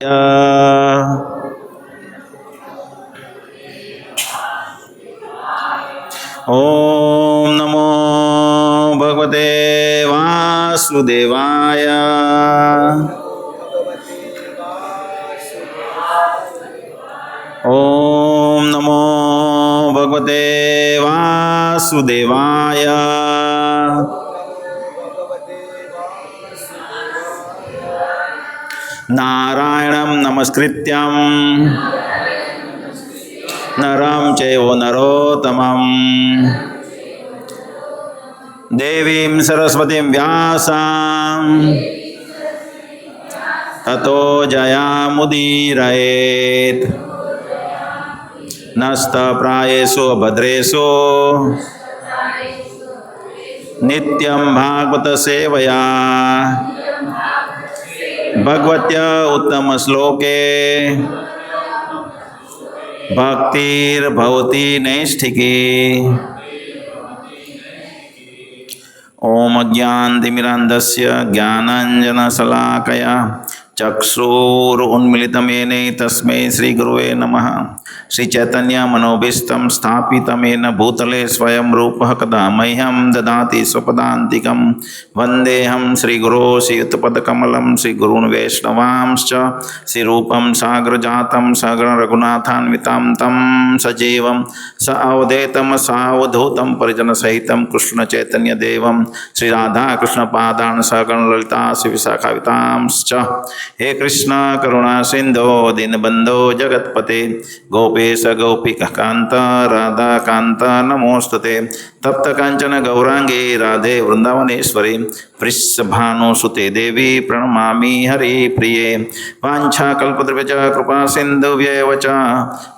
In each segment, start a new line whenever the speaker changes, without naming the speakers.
ओम नमो भगवते वासुदेवाय। ओम नमो भगवते वासुदेवाय। नारायणं नमस्कृत्यं नरं चैव नरोत्तमं देवीं सरस्वतीं व्यासं ततो जयामुदीरयेत्। नस्तप्रायेषु भद्रेषु नित्यं भागवत सेवया भगवत्या उत्तम श्लोके भक्तिर्भवति नैष्ठिकी। ओम अज्ञानतिमिरान्धस्य ज्ञानाञ्जनशलाकया चक्षुरुन्मीलितं येन तस्मै श्रीगुरुवे नमः। श्रीचैतन्यमनोभीष्टं स्थापितं येन भूतले स्वयं रूपः कदा मह्यं ददाति स्वपदान्तिकं। वन्देऽहं श्रीगुरो श्रीयुतपदकमलं श्रीगुरून् वैष्णवांश्च श्रीरूपं साग्रजातं सगणरघुनाथान्वितां तं सजीवं स अवधेतं सावधूतं परिजनसहितं कृष्णचैतन्यदेवं श्रीराधाकृष्णपादान् सगणललिता श्रीविशाखावितांश्च। हे कृष्ण करुणा सिंधो दीनबंधो जगत्पते गोपेश गोपिका कांत राधा कांत नमोस्तुते। तप्त कांचन गौरांगी राधे वृंदावनेश्वरी वृषभानुसुते देवी प्रणमामि हरि प्रिये। वाञ्छाकल्पतरुभ्यश्च कृपा सिन्धुभ्येव च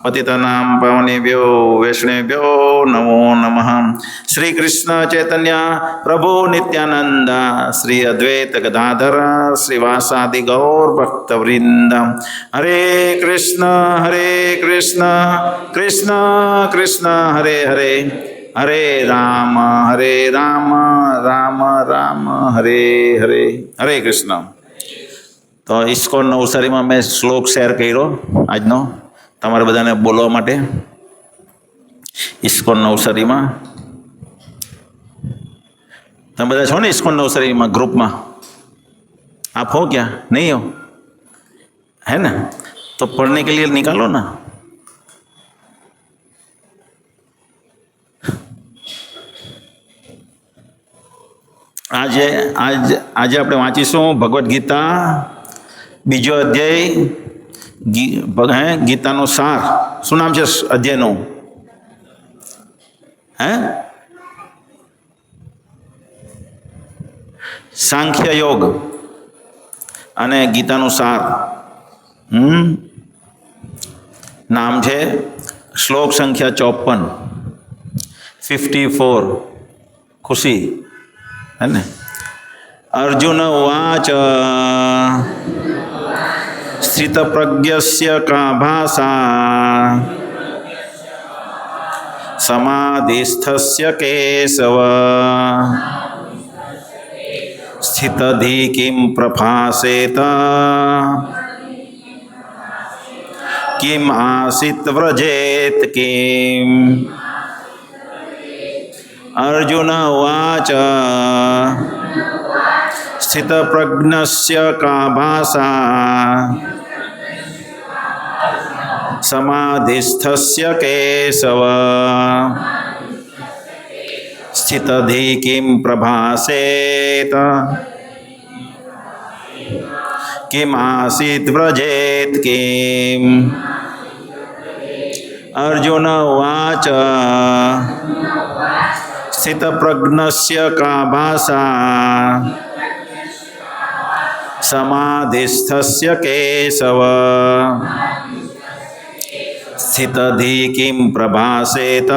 पतितानां पावनेभ्यो वैष्णवेभ्यो नमो नमः। श्री कृष्ण चैतन्य प्रभु नित्यानंद श्री अद्वैत गदाधर श्रीवासादि गौर भक्तवृंद। हरे कृष्ण कृष्ण कृष्ण हरे हरे हरे राम राम राम हरे हरे। हरे कृष्ण। तो इस्कोन नवसारी में मैं श्लोक शेर कर्यो आजनो तमारे बधाने बोलवा माटे। इस्कोन नवसारी में તમે બધા છો ને ઇસ્કોન નવસારીમાં ગ્રુપમાં? आप हो क्या? नहीं हो? है ना? तो पढ़ने के लिए निकालो ना। आज આપણે વાંચીશું ભગવદ્ ગીતા બીજો અધ્યાય ગીતાનો સાર। શું નામ છે અધ્યાયનું? હે? सांख्य योग अने गीतानुसार नाम है श्लोक संख्या 54 खुशी है ने। अर्जुन उवाच स्थितप्रज्ञस्य का भाषा समाधिस्थस्य केशव स्थितधि किं प्रभासेत किम आसीत व्रजेत किम। अर्जुन उवाच स्थितप्रज्ञस्य का भाषा समाधिस्थस्य केशव स्थितधि किं प्रभासेत किम आसीत व्रजेत किम। अर्जुन उवाच स्थितप्रज्ञस्य का भाषा समाधिस्थस्य केशव स्थितधि किं प्रभासेत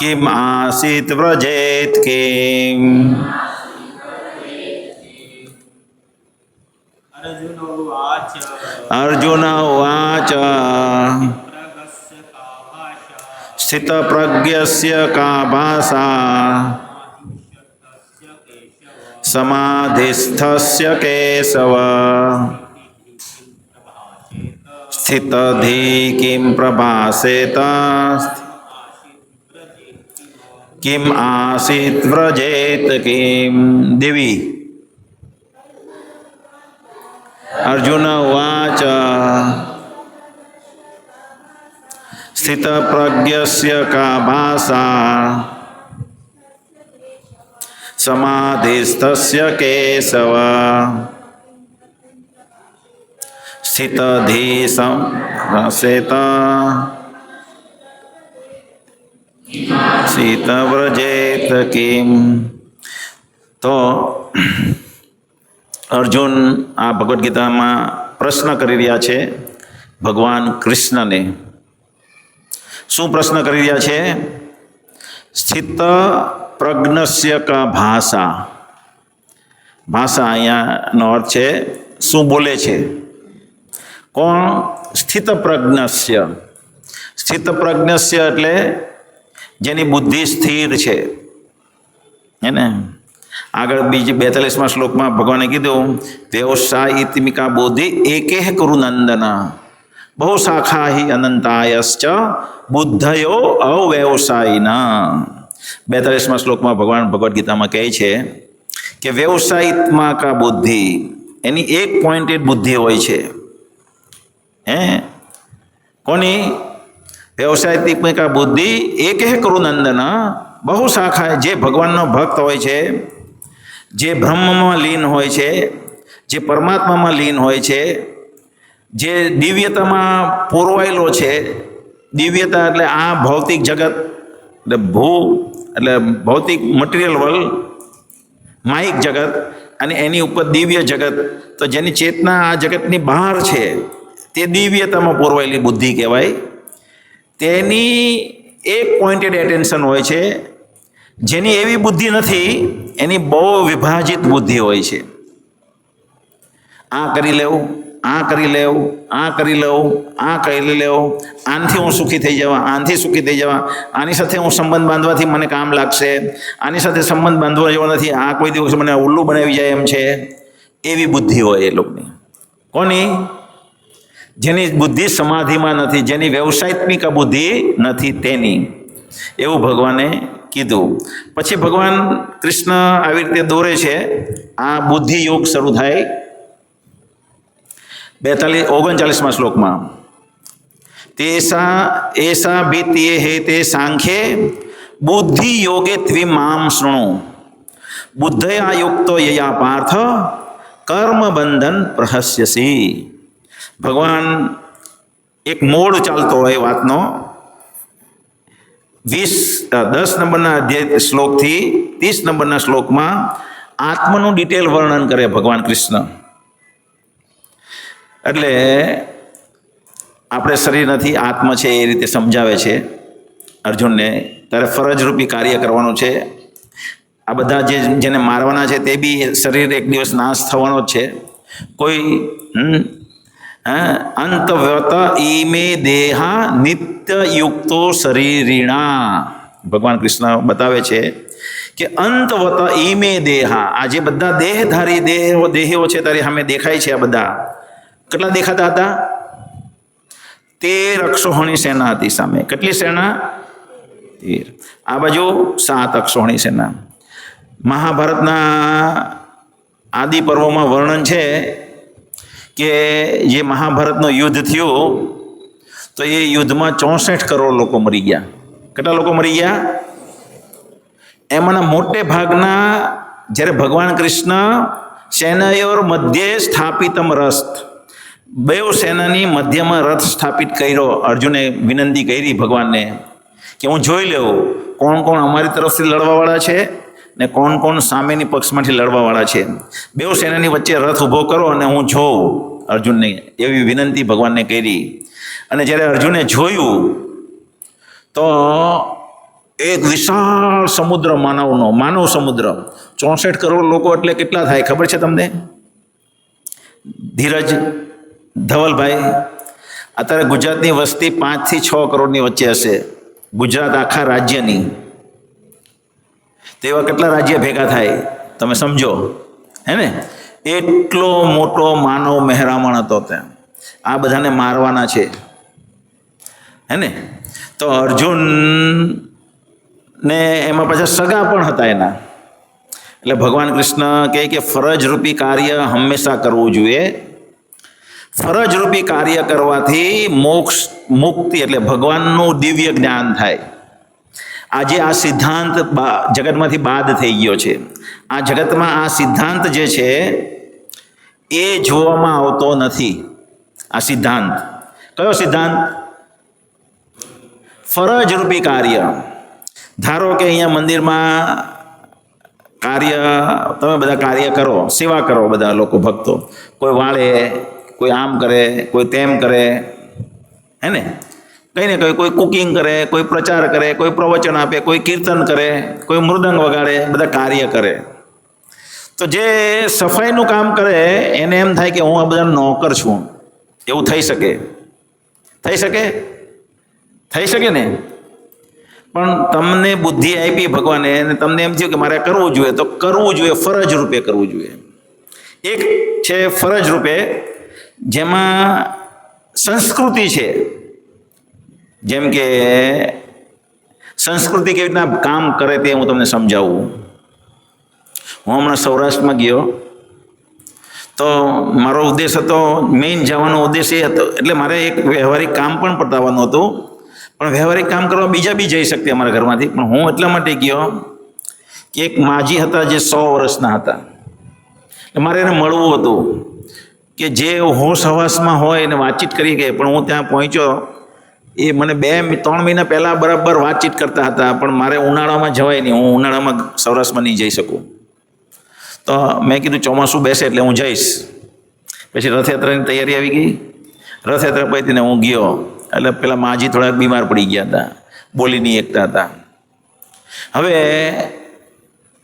किम आसीत व्रजेत किम। अर्जुन उवाच स्थितप्रज्ञस्य का भाषा समाधिस्थस्य केशव स्थितधि किं प्रभासेत किम आसीत व्रजेत किम देवी। अर्जुन उवाच स्थितप्रज्ञस्य का भाषा समाधिस्थस्य केशव स्थितधि संसेत સીતવ્રજેત કિમ। તો અર્જુન આ ભગવદ્ ગીતામાં પ્રશ્ન કરી રહ્યા છે ભગવાન કૃષ્ણને। શું પ્રશ્ન કરી રહ્યા છે? સ્થિત પ્રજ્ઞસ્ય કા ભાષા। ભાષા અહીંયાનો અર્થ છે શું બોલે છે, કોણ? સ્થિત પ્રજ્ઞસ્ય। સ્થિત પ્રજ્ઞસ્ય એટલે જેની બુદ્ધિ સ્થિર છે, હે ને। આગળ બીજી 42માં શ્લોકમાં ભગવાને કીધું વ્યવસાયિત્મિકા બોધિ એકે કુરુ નંદન બહુ શાખા હિ અનંતાયશ્ચ બુદ્ધયો અવ્યવસાયિના। 42માં શ્લોકમાં ભગવાન ભગવદ્ ગીતામાં કહે છે કે વ્યવસાયિત્મિકા બુદ્ધિ એની એક પોઈન્ટેડ બુદ્ધિ હોય છે, હે કોની? વ્યવસાયિત્મિકા બુદ્ધિ એક કુરુ નંદન બહુ શાખા। જે ભગવાનનો ભક્ત હોય છે, જે બ્રહ્મમાં લીન હોય છે, જે પરમાત્મામાં લીન હોય છે, જે દિવ્યતામાં પોરવાયેલો છે। દિવ્યતા એટલે આ ભૌતિક જગત એટલે એટલે ભૌતિક મટીરિયલ વર્લ્ડ, માયિક જગત, અને એની ઉપર દિવ્ય જગત। તો જેની ચેતના આ જગતની બહાર છે તે દિવ્યતામાં પોરવાયેલી બુદ્ધિ કહેવાય। તેની એક પોઈન્ટેડ એટેન્શન હોય છે। જેની એવી બુદ્ધિ નથી એની બહુ વિભાજિત બુદ્ધિ હોય છે। આ કરી લેવું, આ કરી લેવું, આ કરી લેવું, આ કરી લેવું, આનાથી હું સુખી થઈ જવા, આનાથી સુખી થઈ જવા, આની સાથે હું સંબંધ બાંધવાથી મને કામ લાગશે, આની સાથે સંબંધ બાંધવા જેવો નથી, આ કોઈ દિવસ મને ઉલ્લુ બનાવી જાય એમ છે, એવી બુદ્ધિ હોય એ લોકોની। કોની? જેની બુદ્ધિ સમાધિમાં નથી, જેની વ્યવસાયિત્મિક બુદ્ધિ નથી તેની, એવું ભગવાને કીધું। પછી ભગવાન કૃષ્ણ આવી રીતે દોરે છે, આ બુદ્ધિ યોગ શરૂ થાય 39માં શ્લોકમાં એસા ભીત્યે હેતે સાંખ્યે બુદ્ધિ યોગે ત્વિમામ શૃણુ બુદ્ધયા યુક્તો યયા પાર્થ કર્મ બંધન પ્રહસ્યસી। ભગવાન એક મોડ ચાલતો હોય વાતનો 10 નંબરના અધ્યાય શ્લોકથી 30 નંબરના શ્લોકમાં આત્માનું ડિટેલ વર્ણન કરે ભગવાન કૃષ્ણ। એટલે આપણે શરીર નથી, આત્મા છે એ રીતે સમજાવે છે અર્જુનને। તારે ફરજરૂપી કાર્ય કરવાનું છે। આ બધા જેને મારવાના છે તે બી શરીર એક દિવસ નાશ થવાનો જ છે। કોઈ અંતવ્યત ઈમે દેહા નિત્ય યુક્તો શરીરિણા। ભગવાન કૃષ્ણ બતાવે છે કે અંતવત ઈમે દેહા, આ જે બધા દેહધારી દેહો છે તારી સામે દેખાય છે, આ બધા કેટલા દેખાતા હતા? 13 અક્ષોહિણી સેના હતી સામે। કેટલી સેના? 13। આ બાજુ 7 અક્ષોહિણી સેના। મહાભારતના આદિ પર્વમાં વર્ણન છે કે જે મહાભારતનું યુદ્ધ થયું તો એ યુદ્ધમાં 64 કરોડ લોકો મરી ગયા। કેટલા લોકો મરી ગયા? એમાંના મોટે ભાગના જ્યારે ભગવાન કૃષ્ણ સેનાયોર મધ્યે સ્થાપિતમ રસ્ત, બે સેનાની મધ્યમાં રથ સ્થાપિત કર્યો। અર્જુને વિનંતી કરી ભગવાનને કે હું જોઈ લઉં કોણ કોણ અમારી તરફથી લડવાવાળા છે ને કોણ કોણ સામેની પક્ષમાંથી લડવાવાળા છે। બે સેનાની વચ્ચે રથ ઊભો કરો અને હું જોઉં, અર્જુનને એવી વિનંતી ભગવાનને કરી। અને જ્યારે અર્જુને જોયું તો એક વિશાળ સમુદ્ર માનવ સમુદ્ર, 64 કરોડ લોકો એટલે કેટલા થાય ખબર છે તમને? ધીરજ, ધવલભાઈ, અત્યારે ગુજરાતની વસ્તી 5 થી 6 કરોડની વચ્ચે હશે, ગુજરાત આખા રાજ્યની। તેવા કેટલા રાજ્ય ભેગા થાય? તમે સમજો, હે ને? એટલો મોટો માનવ મહેરામણ હતો ત્યાં, આ બધાને મારવાના છે, હે ને? તો અર્જુન ને એમાં પાછા સગા પણ હતા એના. એટલે ભગવાન કૃષ્ણ કહે કે ફરજરૂપી કાર્ય હંમેશા કરવું જોઈએ. ફરજરૂપી કાર્ય કરવાથી મોક્ષ, મુક્તિ એટલે ભગવાનનું દિવ્ય જ્ઞાન થાય. આજે આ સિદ્ધાંત જગતમાંથી બાદ થઈ ગયો છે. આ જગતમાં આ સિદ્ધાંત જે છે એ જોવામાં આવતો નથી. આ સિદ્ધાંત કયો સિદ્ધાંત? ફરજરૂપી કાર્ય. ધારો કે અહીંયા મંદિરમાં કાર્ય, તમે બધા કાર્ય કરો, સેવા કરો, બધા લોકો ભક્તો, કોઈ વાળે, કોઈ આમ કરે, કોઈ તેમ કરે, હે ને? કંઈ ને કોઈ કુકિંગ કરે, કોઈ પ્રચાર કરે, કોઈ પ્રવચન આપે, કોઈ કીર્તન કરે, કોઈ મૃદંગ વગાડે, બધા કાર્ય કરે. તો જે સફાઈનું કામ કરે એને એમ થાય કે હું આ બધાનો નોકર છું. એવું થઈ શકે? થઈ શકે? થઈ શકે ને? પણ તમને બુદ્ધિ આપી ભગવાને અને તમને એમ થયું કે મારે કરવું જોઈએ, તો કરવું જોઈએ, ફરજ રૂપે કરવું જોઈએ. એક છે ફરજ રૂપે, જેમાં સંસ્કૃતિ છે. જેમ કે સંસ્કૃતિ કેવી રીતના કામ કરે તે હું તમને સમજાવું. હું હમણાં સૌરાષ્ટ્રમાં ગયો તો મારો ઉદ્દેશ હતો, મેઇન જવાનો ઉદ્દેશ એ હતો, એટલે મારે એક વ્યવહારિક કામ પણ પતાવવાનું હતું. પણ વ્યવહારિક કામ કરવા બીજા બી જઈ શકते અમારા ઘરમાંથી, પણ હું એટલા માટે ગયો કે એક માજી હતા જે 100 વર્ષના હતા. મારે એને મળવું હતું કે જે હોશ હવાસમાં હોય એને વાતચીત કરી ગઈ. પણ હું ત્યાં પહોંચ્યો, એ મને 2-3 મહિના પહેલાં બરાબર વાતચીત કરતા હતા, પણ મારે ઉનાળામાં જવાય નહીં, હું ઉનાળામાં સૌરાષ્ટ્રમાં નહીં જઈ શકું. તો મેં કીધું ચોમાસું બેસે એટલે હું જઈશ. પછી રથયાત્રાની તૈયારી આવી ગઈ. રથયાત્રા પતીને હું ગયો એટલે પેલા માજી થોડાક બીમાર પડી ગયા હતા, બોલી નહીં શકતા હતા. હવે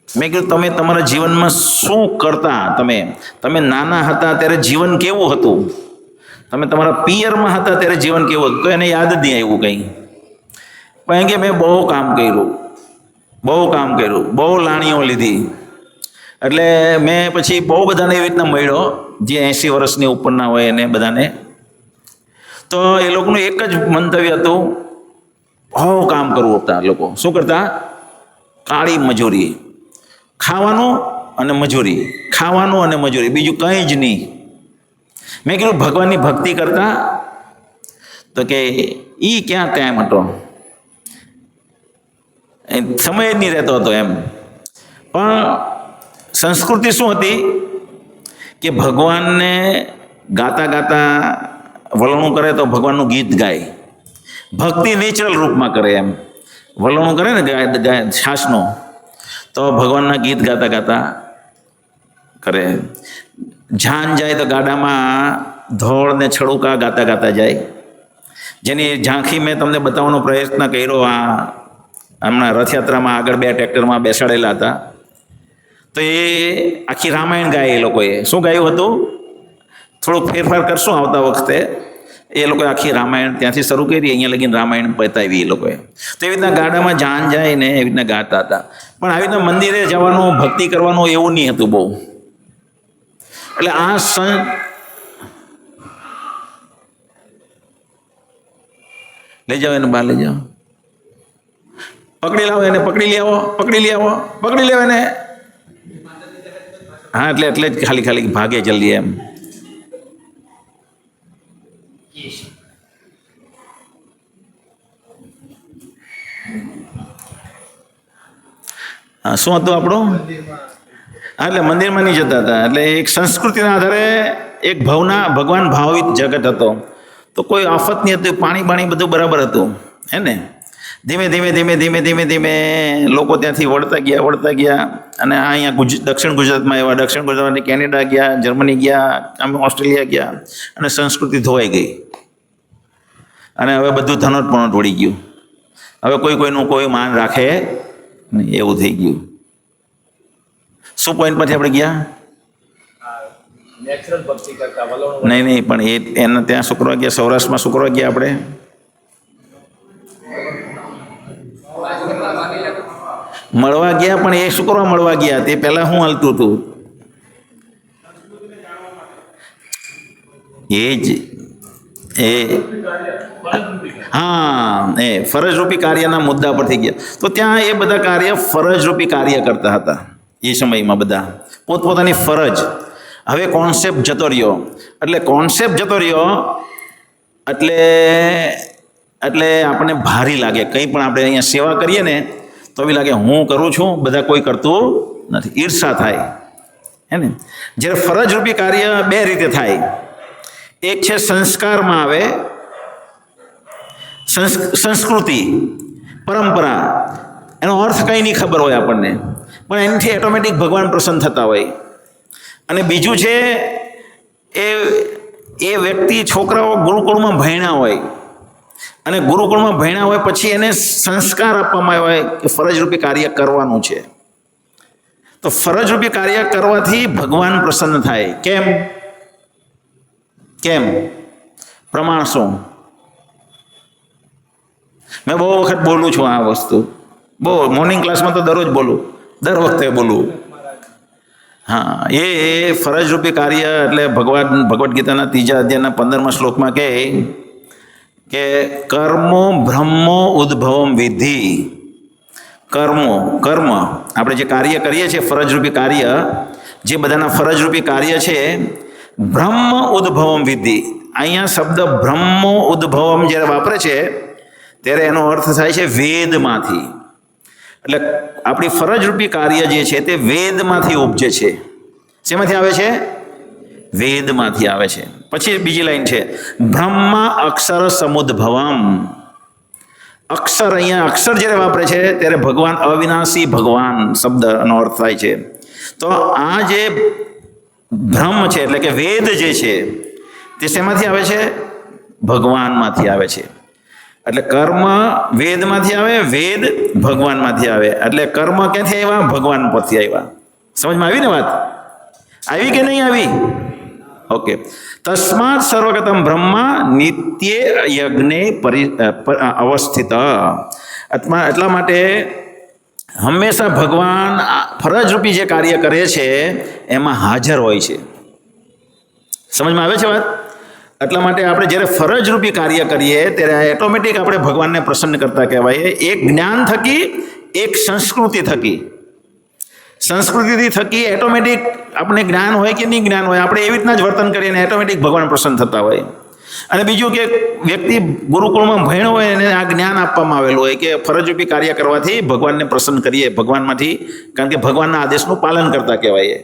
મેં કીધું તમે તમારા જીવનમાં શું કરતા? તમે નાના હતા ત્યારે જીવન કેવું હતું? તમે તમારા પિયરમાં હતા ત્યારે જીવન કેવું હતું? તો એને યાદ જ નહીં આવ્યું કંઈ. પણ કે મેં બહુ કામ કર્યું, બહુ લાણીઓ લીધી. એટલે મેં પછી બહુ બધાને એવી રીતના મળ્યો જે 80 વર્ષની ઉપરના હોય એને બધાને. તો એ લોકોનું એક જ મંતવ્ય હતું, બહુ કામ કરવું હતા. લોકો શું કરતા? કાળી મજૂરી, ખાવાનું અને મજૂરી, ખાવાનું અને મજૂરી, બીજું કંઈ જ નહીં. મેં કીધું ભગવાનની ભક્તિ કરતા? તો કે એ ક્યાં ટાઈમ હતો, સમય જ નહીં રહેતો હતો એમ. પણ સંસ્કૃતિ શું હતી કે ભગવાનને ગાતા ગાતા વલણું કરે તો ભગવાનનું ગીત ગાય. ભક્તિ નેચરલ રૂપમાં કરે એમ. વલણું કરે ને ગાય છાશનું, તો ભગવાનના ગીત ગાતા ગાતા કરે. જાન જાય તો ગાડામાં ધોળ ને છડુકા ગાતા ગાતા જાય. જેની ઝાંખી મેં તમને બતાવવાનો પ્રયત્ન કર્યો. આ હમણાં રથયાત્રામાં આગળ 2 ટ્રેક્ટરમાં બેસાડેલા હતા. તો એ આખી રામાયણ ગાય. એ લોકોએ શું ગાયું હતું? થોડોક ફેરફાર કરશું આવતા વખતે. એ લોકોએ આખી રામાયણ ત્યાંથી શરૂ કરી, અહીંયા લગીને રામાયણ પતાવી એ લોકોએ. તો એવી રીતના ગાડામાં જાન જાય ને એવી રીતના ગાતા હતા. પણ આવી રીતના મંદિરે જવાનું, ભક્તિ કરવાનું એવું નહીં હતું બહુ. એટલે આ લઈ જાઓ એને, બહાર લઈ જાઓ, પકડી લાવો એને, પકડી લઈ આવો એને. હા, એટલે જ ખાલી ભાગે જલ્દી એમ. હા, શું હતું આપણું? હા, એટલે મંદિરમાં નહીં જતા હતા. એટલે એક સંસ્કૃતિના આધારે એક ભગવાન ભાવિત જગત હતો. તો કોઈ આફત નહીં હતી, પાણી બધું બરાબર હતું, હે ને? ધીમે ધીમે લોકો ત્યાંથી વળતા ગયા. અને અહીંયા દક્ષિણ ગુજરાતમાં આવ્યા. દક્ષિણ ગુજરાતમાંથી કેનેડા ગયા, જર્મની ગયા, અમે ઓસ્ટ્રેલિયા ગયા, અને સંસ્કૃતિ ધોવાઈ ગઈ. અને હવે બધું ધનોટ વળી ગયું. હવે કોઈનું કોઈ માન રાખે નહીં, એવું થઈ ગયું. શું પોઈન્ટ પરથી આપણે ગયા? નહીં, પણ એને ત્યાં શું કરવા ગયા? સૌરાષ્ટ્રમાં શું કરવા ગયા આપણે? મળવા ગયા, પણ એ શું કરવા મળવા ગયા? તે પહેલાં શું હાલતું હતું? એ જ હા, એ ફરજરૂપી કાર્યના મુદ્દા પરથી ગયા. તો ત્યાં એ બધા કાર્ય ફરજરૂપી કાર્ય કરતા હતા એ સમયમાં, બધા પોતપોતાની ફરજ. હવે કોન્સેપ્ટ જતો રહ્યો. એટલે કોન્સેપ્ટ જતો રહ્યો એટલે આપણને ભારી લાગે. કંઈ પણ આપણે અહીંયા સેવા કરીએ ને તો બી લાગે હું કરું છું, બધા કોઈ કરતું નથી, ઈર્ષા થાય, હે ને? જ્યારે ફરજરૂપી કાર્ય બે રીતે થાય. એક છે સંસ્કારમાં આવે, સંસ્કૃતિ, પરંપરા, એનો અર્થ કંઈ નહીં ખબર હોય આપણને, પણ એનાથી ઓટોમેટિક ભગવાન પ્રસન્ન થતા હોય. અને બીજું છે એ વ્યક્તિ, છોકરાઓ ગુરુકુળમાં ભણ્યા હોય, અને ગુરુકુળમાં ભણ્યા હોય પછી એને સંસ્કાર આપવામાં આવ્યા હોય કે ફરજરૂપી કાર્ય કરવાનું છે. તો ફરજરૂપી કાર્ય કરવાથી ભગવાન પ્રસન્ન થાય. કેમ? પ્રમાણ શું? મેં બહુ વખત બોલું છું આ વસ્તુ, બહુ મોર્નિંગ ક્લાસમાં તો દરરોજ બોલું, દર વખતે બોલું. હા, એ ફરજરૂપી કાર્ય એટલે ભગવદ્ ગીતાના 3 અધ્યાયના 15મા શ્લોકમાં કહે કે કર્મો બ્રહ્મો ઉદ્ભવમ વિધિ. કર્મ આપણે જે કાર્ય કરીએ છીએ, ફરજરૂપી કાર્ય, જે બધાના ફરજરૂપી કાર્ય છે, બ્રહ્મ ઉદ્ભવમ વિધિ. અહીંયા શબ્દ બ્રહ્મ ઉદ્ભવમ જ્યારે વાપરે છે ત્યારે એનો અર્થ થાય છે વેદમાંથી. એટલે આપણી ફરજરૂપી કાર્ય જે છે તે વેદમાંથી ઉપજે છે. શેમાંથી આવે છે? વેદમાંથી આવે છે. પછી બીજી લાઈન છે બ્રહ્મા અક્ષર સમુદ્ભવમ. અક્ષર, અહીંયા અક્ષર જ્યારે વાપરે છે ત્યારે ભગવાન, અવિનાશી ભગવાન શબ્દનો અર્થ થાય છે. તો આ જે બ્રહ્મ છે એટલે કે વેદ જે છે તે શેમાંથી આવે છે? ભગવાનમાંથી આવે છે. એટલે કર્મ વેદમાંથી આવે, વેદ ભગવાનમાંથી આવે. એટલે કર્મ ક્યાંથી આવ્યા? ભગવાન પરથી આવ્યા. સમજમાં આવી ને વાત? આવી કે નહીં આવી? ઓકે. તસ્માત સર્વગતમ બ્રહ્મા નિત્ય યજ્ઞે અવસ્થિત. એટલા માટે હંમેશા ભગવાન ફરજરૂપી જે કાર્ય કરે છે એમાં હાજર હોય છે. સમજમાં આવે છે વાત? એટલા માટે આપણે જ્યારે ફરજરૂપી કાર્ય કરીએ ત્યારે ઓટોમેટિક આપણે ભગવાનને પ્રસન્ન કરતા કહેવાય. એક જ્ઞાન થકી, એક સંસ્કૃતિ થકી. સંસ્કૃતિ થકી ઓટોમેટિક આપણે જ્ઞાન હોય કે નહીં જ્ઞાન હોય, આપણે એવી રીતના જ વર્તન કરીએ અને ઓટોમેટિક ભગવાન પ્રસન્ન થતા હોય. અને બીજું કે વ્યક્તિ ગુરુકુળમાં ભણ્યો હોય અને આ જ્ઞાન આપવામાં આવેલું હોય કે ફરજરૂપી કાર્ય કરવાથી ભગવાનને પ્રસન્ન કરીએ ભગવાનમાંથી, કારણ કે ભગવાનના આદેશનું પાલન કરતા કહેવાય.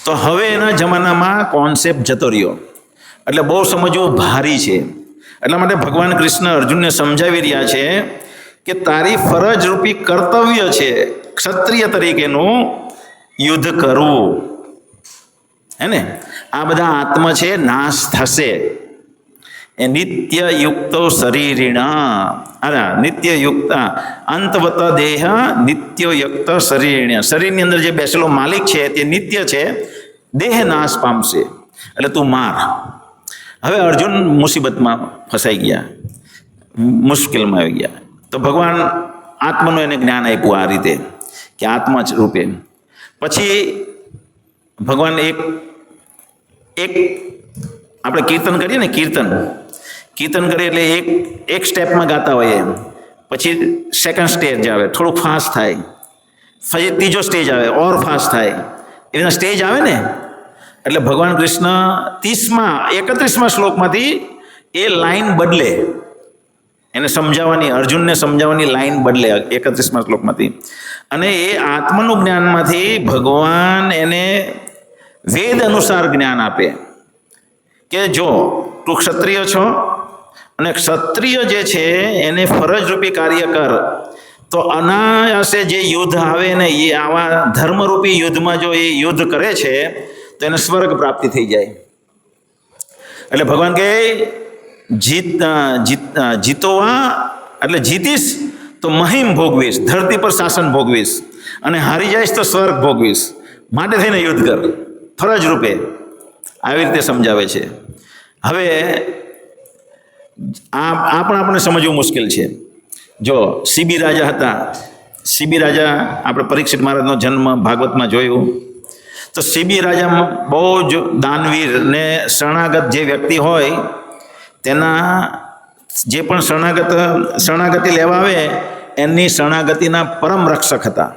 તો હવે એના જમાનામાં કોન્સેપ્ટ જતો રહ્યો. એટલે બહુ સમજવું ભારી છે. એટલા માટે ભગવાન કૃષ્ણ અર્જુનને સમજાવી રહ્યા છે કે તારી ફરજરૂપી કર્તવ્ય છે ક્ષત્રિય તરીકેનું યુદ્ધ કરવું, હે ને? આ બધા આત્મ છે નાશ થશે. એ નિત્ય યુક્તો શરીરિણા, નિત્ય યુક્ત અંતવત દેહ નિત્ય યુક્ત શરીરિણ. શરીરની અંદર જે બેસેલો માલિક છે તે નિત્ય છે, દેહ નાશ પામશે. એટલે તું માર. હવે અર્જુન મુસીબતમાં ફસાઈ ગયા, મુશ્કેલમાં આવી ગયા. તો ભગવાન આત્માનું એને જ્ઞાન આપ્યું આ રીતે કે આત્મા રૂપે. પછી ભગવાન એક આપણે કીર્તન કરીએ ને, કીર્તન કરીએ એટલે એક સ્ટેપમાં ગાતા હોઈએ, પછી સેકન્ડ સ્ટેજ આવે, થોડુંક ફાસ્ટ થાય, પછી ત્રીજો સ્ટેજ આવે, ઓર ફાસ્ટ થાય. એના સ્ટેજ આવે ને એટલે ભગવાન કૃષ્ણ 31મા શ્લોકમાંથી એ લાઈન બદલે, એને સમજાવવાની, અર્જુનને સમજાવવાની લાઈન બદલે 31મા શ્લોકમાંથી. અને એ આત્માનું જ્ઞાનમાંથી ભગવાન એને વેદ અનુસાર જ્ઞાન આપે કે જો તું ક્ષત્રિય છો અને ક્ષત્રિય જે છે એને ફરજરૂપી કાર્ય કર, તો અનાયાસે જે યુદ્ધ આવે ને એ આવા ધર્મરૂપી યુદ્ધમાં જો એ યુદ્ધ કરે છે તો એને સ્વર્ગ પ્રાપ્તિ થઈ જાય. એટલે ભગવાન કહે જીતોવા એટલે જીતીશ તો મહિમ ભોગવીશ, ધરતી પર શાસન ભોગવીશ, અને હારી જઈશ તો સ્વર્ગ ભોગવીશ, માટે થઈને યુદ્ધ કર ફરજ રૂપે. આવી રીતે સમજાવે છે. હવે આ પણ આપણે સમજવું મુશ્કેલ છે. જો સીબી રાજા હતા, સીબી રાજા, આપણે પરીક્ષિત મહારાજનો જન્મ ભાગવતમાં જોયું. તો સીબી રાજા બહુ જ દાનવીર ને શરણાગત જે વ્યક્તિ હોય તેના જે પણ શરણાગતિ લેવા આવે એમની શરણાગતિના પરમ રક્ષક હતા.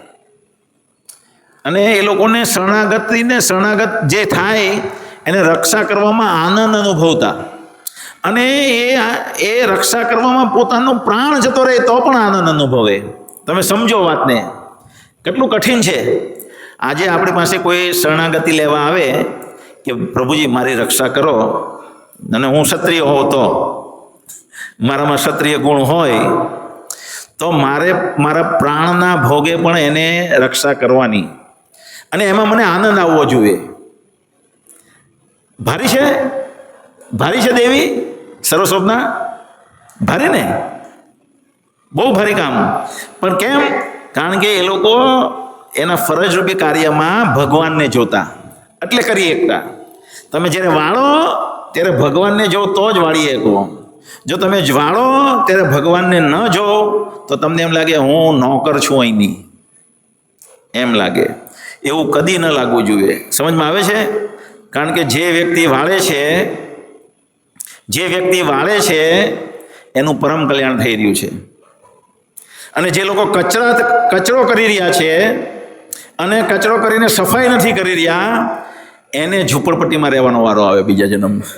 અને એ લોકોને શરણાગત જે થાય એને રક્ષા કરવામાં આનંદ અનુભવતા. અને એ રક્ષા કરવામાં પોતાનો પ્રાણ જતો રહે તો પણ આનંદ અનુભવે. તમે સમજો વાતને, કેટલું કઠિન છે. આજે આપણી પાસે કોઈ શરણાગતિ લેવા આવે કે પ્રભુજી મારી રક્ષા કરો, અને હું ક્ષત્રિય હોઉં તો મારામાં ક્ષત્રિય ગુણ હોય તો મારે મારા પ્રાણના ભોગે પણ એને રક્ષા કરવાની, અને એમાં મને આનંદ આવવો જોઈએ. ભારી છે દેવી સર્વસ્વપ્ના, ભારે ને, બહુ ભારી કામ. પણ કેમ? કારણ કે એ લોકો એના ફરજરૂપી કાર્યમાં ભગવાનને જોતા, એટલે કરી એકતા. તમે જ્યારે વાળો ત્યારે ભગવાનને જો તો જ વાળી શકો. જો તમે વાળો ત્યારે ભગવાનને ન જો તો તમને એમ લાગે હું નોકર છું અહીંની, એમ લાગે. એવું કદી ન લાગવું જોઈએ. સમજમાં આવે છે? કારણ કે જે વ્યક્તિ વાળે છે એનું પરમ કલ્યાણ થઈ રહ્યું છે. અને જે લોકો કચરો કરી રહ્યા છે અને કચરો કરીને સફાઈ નથી કરી રહ્યા, એને ઝૂંપડપટ્ટીમાં રહેવાનો વારો આવે બીજા જન્મમાં.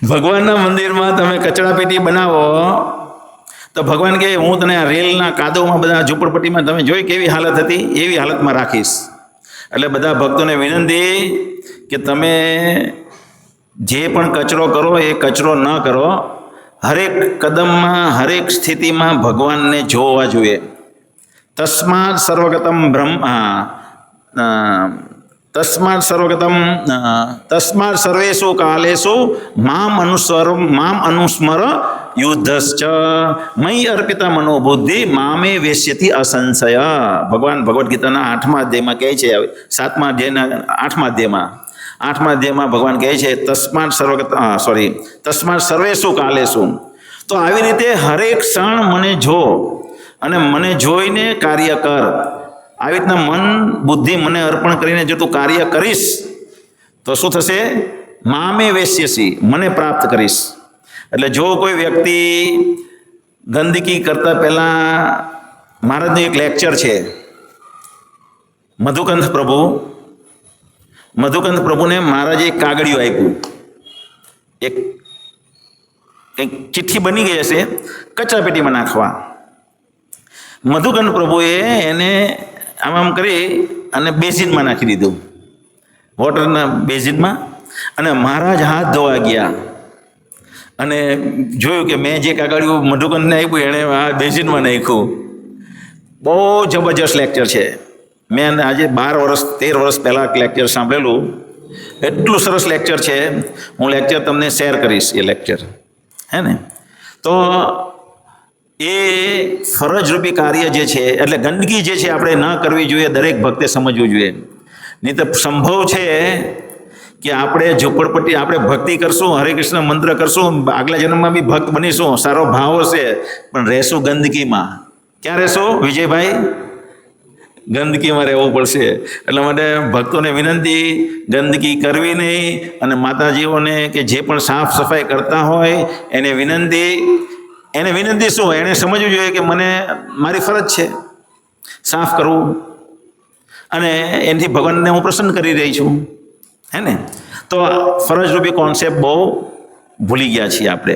ભગવાનના મંદિરમાં તમે કચરાપેટી બનાવો તો ભગવાન કહે હું તને આ રેલના કાદવમાં બધા ઝૂંપડપટ્ટીમાં તમે જોઈ કેવી હાલત હતી, એવી હાલતમાં રાખીશ. એટલે બધા ભક્તોને વિનંતી કે તમે જે પણ કચરો કરો એ કચરો ન કરો. હરેક કદમમાં, હરેક સ્થિતિમાં ભગવાનને જોવા જોઈએ. તસ્માત સર્વેષુ કાલેષુ મામ અનુસ્મર યુદ્ધશ્ચ મયી અર્પિતા મનોબુદ્ધિ મામે વેશ્યતિ અસંશય. ભગવાન ભગવદ્ ગીતાના 8મા અધ્યાયમાં કહે છે, 7મા અધ્યાયના 8મા અધ્યાયમાં ભગવાન કહે છે તસ્માત સર્વેષુ કાલેષુ. તો આવી રીતે હરેક ક્ષણ મને જો અને મને જોઈને કાર્ય કર. આવી રીતના મન બુદ્ધિ મને અર્પણ કરીને જો તું કાર્ય કરીશ તો શું થશે? મામે વેશ્યસી, મને પ્રાપ્ત કરીશ. એટલે જો કોઈ વ્યક્તિ ગંદકી કરતા પહેલાં, મહારાજનું એક લેક્ચર છે, મધુકંથ પ્રભુને મહારાજે એક કાગળિયું આપ્યું. એક ચિઠ્ઠી બની ગઈ હશે, કચરાપેટીમાં નાખવા. મધુકંથ પ્રભુએ એને આમ કરી અને બેઝિનમાં નાખી દીધું, વોટરના બેઝિનમાં. અને મહારાજ હાથ ધોવા ગયા અને જોયું કે મેં જે કાગળિયું મધુકંથને આપ્યું એણે આ બેઝિનમાં નાખ્યું. બહુ જબરજસ્ત લેક્ચર છે. મેં આજે 13 વર્ષ પહેલાં લેક્ચર સાંભળેલું. એટલું સરસ લેક્ચર છે. હું લેક્ચર તમને શેર કરીશ, એ લેક્ચર, હે ને. તો એ ફરજરૂપી કાર્ય જે છે, એટલે ગંદકી જે છે આપણે ન કરવી જોઈએ. દરેક ભક્તે સમજવું જોઈએ. નહીં તો સંભવ છે કે આપણે ઝૂંપડપટ્ટી, આપણે ભક્તિ કરશું, હરે કૃષ્ણ મંત્ર કરશું, આગલા જન્મમાં બી ભક્ત બનીશું, સારો ભાવ હશે, પણ રહેશું ગંદકીમાં. ક્યાં રહેશું વિજયભાઈ? ગંદકીમાં રહેવું પડશે. એટલા માટે ભક્તોને વિનંતી, ગંદકી કરવી નહીં. અને માતાજીઓને કે જે પણ સાફ સફાઈ કરતા હોય એને વિનંતી શું? એણે સમજવું જોઈએ કે મને મારી ફરજ છે સાફ કરવું, અને એનાથી ભગવાનને હું પ્રસન્ન કરી રહી છું, હે ને. તો ફરજરૂપી કોન્સેપ્ટ બહુ ભૂલી ગયા છીએ આપણે.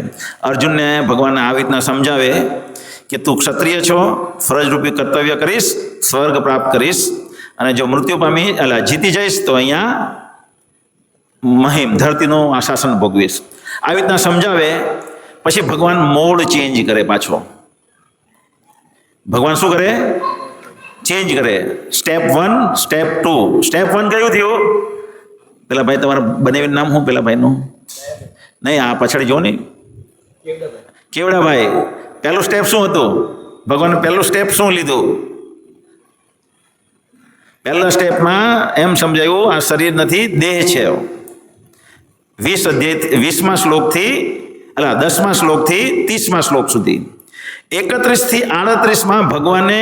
અર્જુનને ભગવાન આવી રીતના સમજાવે કે તું ક્ષત્રિય છો, ફરજરૂપી કર્તવ્ય કરીશ, સ્વર્ગ પ્રાપ્ત કરીશ, અને જો મૃત્યુ પામી જીતી જઈશ તો અહીંયા મહિમ ધરતીનું આશાસન ભોગવીશ. આવી રીતના સમજાવે. પછી ભગવાન મોડ ચેન્જ કરે પાછો. ભગવાન શું કરે? ચેન્જ કરે. Step 1, step 2. સ્ટેપ 1 કયું થયું? પેલા ભાઈ તમારા બનાવીને નામ શું પેલા ભાઈનું? નહીં, આ પાછળ જો નહીં, કેવડાભાઈ. પહેલું સ્ટેપ શું હતું? ભગવાને પહેલું સ્ટેપ શું લીધું? પહેલા સ્ટેપમાં એમ સમજાયું આ શરીર નથી, દેહ છે. 20મા શ્લોકથી 10મા શ્લોકથી 30મા શ્લોક સુધી 31 થી 38 ભગવાને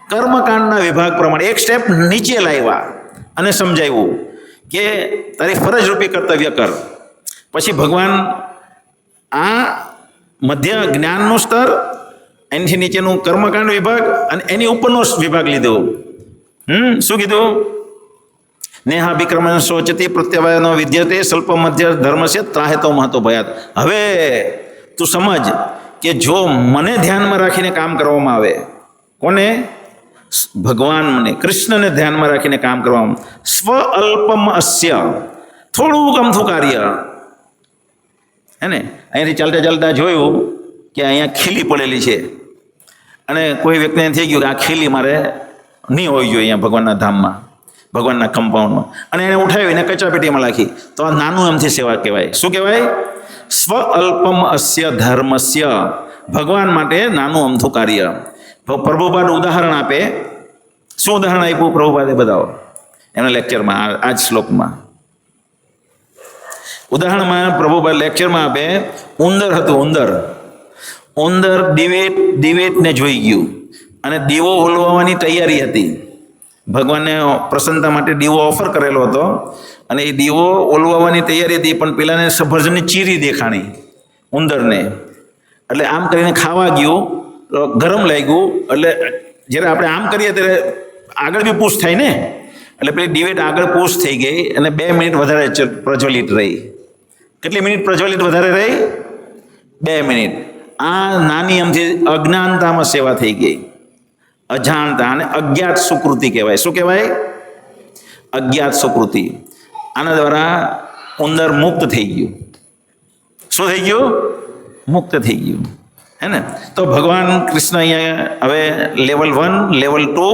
કર્મકાંડના વિભાગ પ્રમાણે એક સ્ટેપ નીચે લાવ્યા અને સમજાવ્યું કે તારી ફરજરૂપી કર્તવ્ય કર. પછી ભગવાન આ મધ્ય જ્ઞાનનું સ્તર, એનાથી નીચેનું કર્મકાંડ વિભાગ અને એની ઉપરનો વિભાગ લીધો. શું કીધું? નેહાભિક્રમણ શોચતી પ્રત્યવાયનો વિદ્યતે સ્વલ્પ મધ્ય ધર્મસ્ય ત્રાહેતો મહતો ભયાત. હવે તું સમજ કે જો મને ધ્યાનમાં રાખીને કામ કરવામાં આવે, કોને? ભગવાન મને કૃષ્ણને ધ્યાનમાં રાખીને કામ કરવામાં, સ્વ અલ્પમ અસ્ય, થોડું અમથું કાર્ય, હે ને? અહીંયાથી ચાલતા ચાલતા જોયું કે અહીંયા ખીલી પડેલી છે અને કોઈ વ્યક્તિને થઈ ગયું કે આ ખીલી મારે નહીં હોવી જોઈએ અહીંયા ભગવાનના ધામમાં, ભગવાનના કમ્પાઉન્ડમાં, અને એને ઉઠાવીને કચરાપેટીમાં રાખી. તો આ નાનું એમથી સેવા કહેવાય. શું કહેવાય? સ્વ અલ્પમ અસ્ય ધર્મસ્ય, ભગવાન માટે નાનું અમથું કાર્ય. પ્રભુપાદ ઉદાહરણ આપે. શું ઉદાહરણ આપ્યું પ્રભુપાદે? બતાવો એના લેક્ચરમાં, આ જ શ્લોકમાં. ઉદાહરણમાં પ્રભુપાદ લેક્ચરમાં આપે, ઉંદર હતું. ઉંદર દિવેટને જોઈ ગયું અને દીવો ઓલવવાની તૈયારી હતી. ભગવાનને પ્રસન્નતા માટે દીવો ઓફર કરેલો હતો અને એ દીવો ઓલવવાની તૈયારી હતી, પણ પેલાને સફરજનની ચીરી દેખાણી ઉંદરને. એટલે આમ કરીને ખાવા ગયું, ગરમ લાગ્યું. એટલે જ્યારે આપણે આમ કરીએ ત્યારે આગળ બી પૂછ થાય ને, એટલે પેલી ડિવેટ આગળ પૂછ થઈ ગઈ અને 2 મિનિટ વધારે પ્રજ્વલિત રહી. કેટલી મિનિટ પ્રજ્વલિત વધારે રહી? 2 મિનિટ. આ નાની અમથી અજ્ઞાનતામાં સેવા થઈ ગઈ. અજાણતા, અને અજ્ઞાત સુકૃતિ કહેવાય. શું કહેવાય? અજ્ઞાત સુકૃતિ. આના દ્વારા ઉંદર મુક્ત થઈ ગયું. શું થઈ ગયું? મુક્ત થઈ ગયું, હે ને? તો ભગવાન કૃષ્ણ અહીંયા હવે લેવલ 1, લેવલ 2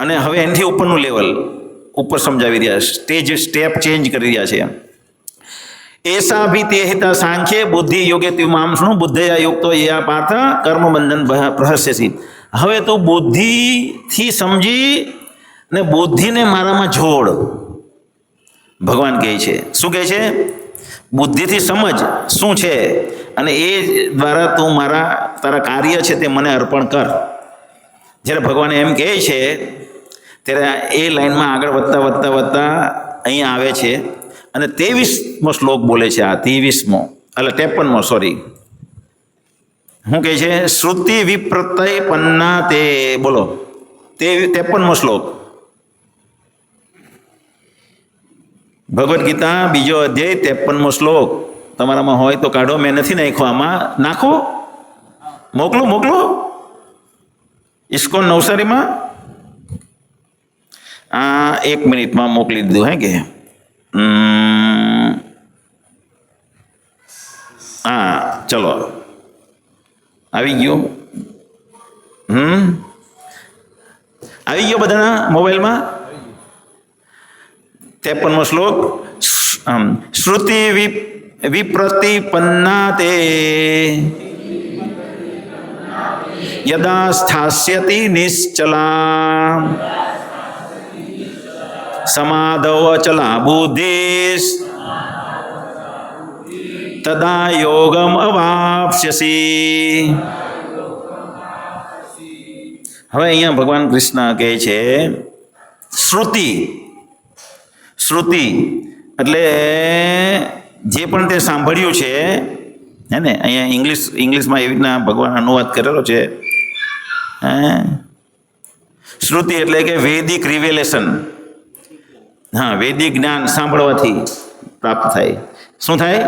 અને હવે એનાથી ઉપરનું લેવલ ઉપર સમજાવી રહ્યા, સ્ટેપ ચેન્જ કરી રહ્યા છે. એસા ભી તે હિતા સાંખ્ય બુદ્ધિ યોગે તિમાંસનું બુદ્ધયા યુક્તો યા પાર્થ કર્મ બંધન પ્રહસ્યસી. હવે તો બુદ્ધિથી સમજી ને બુદ્ધિને મારામાં જોડ, ભગવાન કહે છે. શું કહે છે? બુદ્ધિથી સમજ શું છે અને એ દ્વારા તું તારા કાર્ય છે તે મને અર્પણ કર. જ્યારે ભગવાન એમ કહે છે ત્યારે એ લાઈનમાં આગળ વધતા અહીંયા આવે છે અને 23મો શ્લોક બોલે છે. આ 23મો એટલે 53મો, સોરી. શું કહે છે? શ્રુતિ વિપ્રત્ય પન્ના તે, બોલો 53મો શ્લોક. ભગવદ્ ગીતા 2જો અધ્યાય 53મો શ્લોક. તમારામાં હોય તો કાઢો, મેં નથી નાખ્યો. આમાં નાખો, મોકલો ઇસ્કોન નવસારીમાં. 1 મિનિટમાં મોકલી દીધું, હે કે? હા, ચલો, આવી ગયું. આવી ગયો બધાના મોબાઈલમાં. 53મો શ્લોક. શ્રુતિ વિપ્રતિપન્ના તે યદા સ્થાસ્યતિ નિશ્ચલા સમાધવ અચલા બુદ્ધિસ તદા યોગમ અવાપ્સ્યસી. હવે અહીંયા ભગવાન કૃષ્ણ કહે છે શ્રુતિ એટલે જે પણ તે સાંભળ્યું છે, હે ને? અહીંયા ઇંગ્લિશમાં એવી રીતના ભગવાન અનુવાદ કરેલો છે. શ્રુતિ એટલે કે વૈદિક રિવેલેશન. હા, વૈદિક જ્ઞાન સાંભળવાથી પ્રાપ્ત થાય. શું થાય?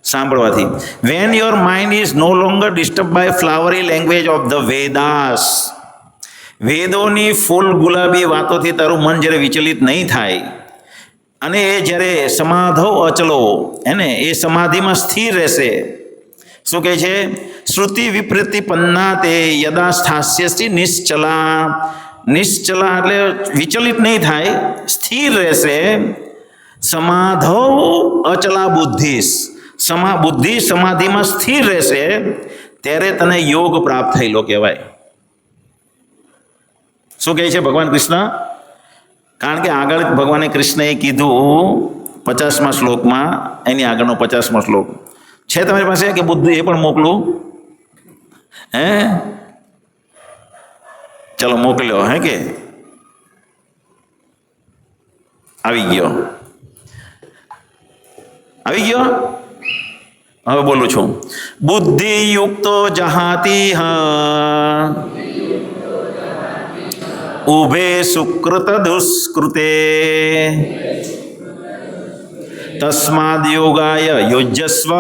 સાંભળવાથી. When your mind is no longer disturb by flowery language of the Vedas. વેદોની ફૂલ ગુલાબી વાતોથી તારું મન જ્યારે વિચલિત નહીં થાય અને એ જ્યારે સમાધવ અચલો, હે ને, એ સમાધિમાં સ્થિર રહેશે. શું કહે છે? શ્રુતિ વિપ્રતિપન્ના તે યદા સ્થાસ્યસી નિશ્ચલા. નિશ્ચલા એટલે વિચલિત નહીં થાય, સ્થિર રહેશે. સમાધવ અચલા બુદ્ધિસ, બુદ્ધિ સમાધિમાં સ્થિર રહેશે ત્યારે તને યોગ પ્રાપ્ત થયેલો કહેવાય. શું કહે છે ભગવાન કૃષ્ણ? કારણ કે આગળ ભગવાને કૃષ્ણએ કીધું 50મા શ્લોકમાં, એની આગળનો 50મો શ્લોક છે તમારી પાસે કે બુદ્ધિ? એ પણ મોકલું. હે ચલો મોકલ્યો હે કે આવી ગયો હવે બોલું છું. બુદ્ધિયુક્તો જહાતી ઉભે સુકૃત દુષ્કૃતે તસ્માદ યોગાય યુજ્યસ્વ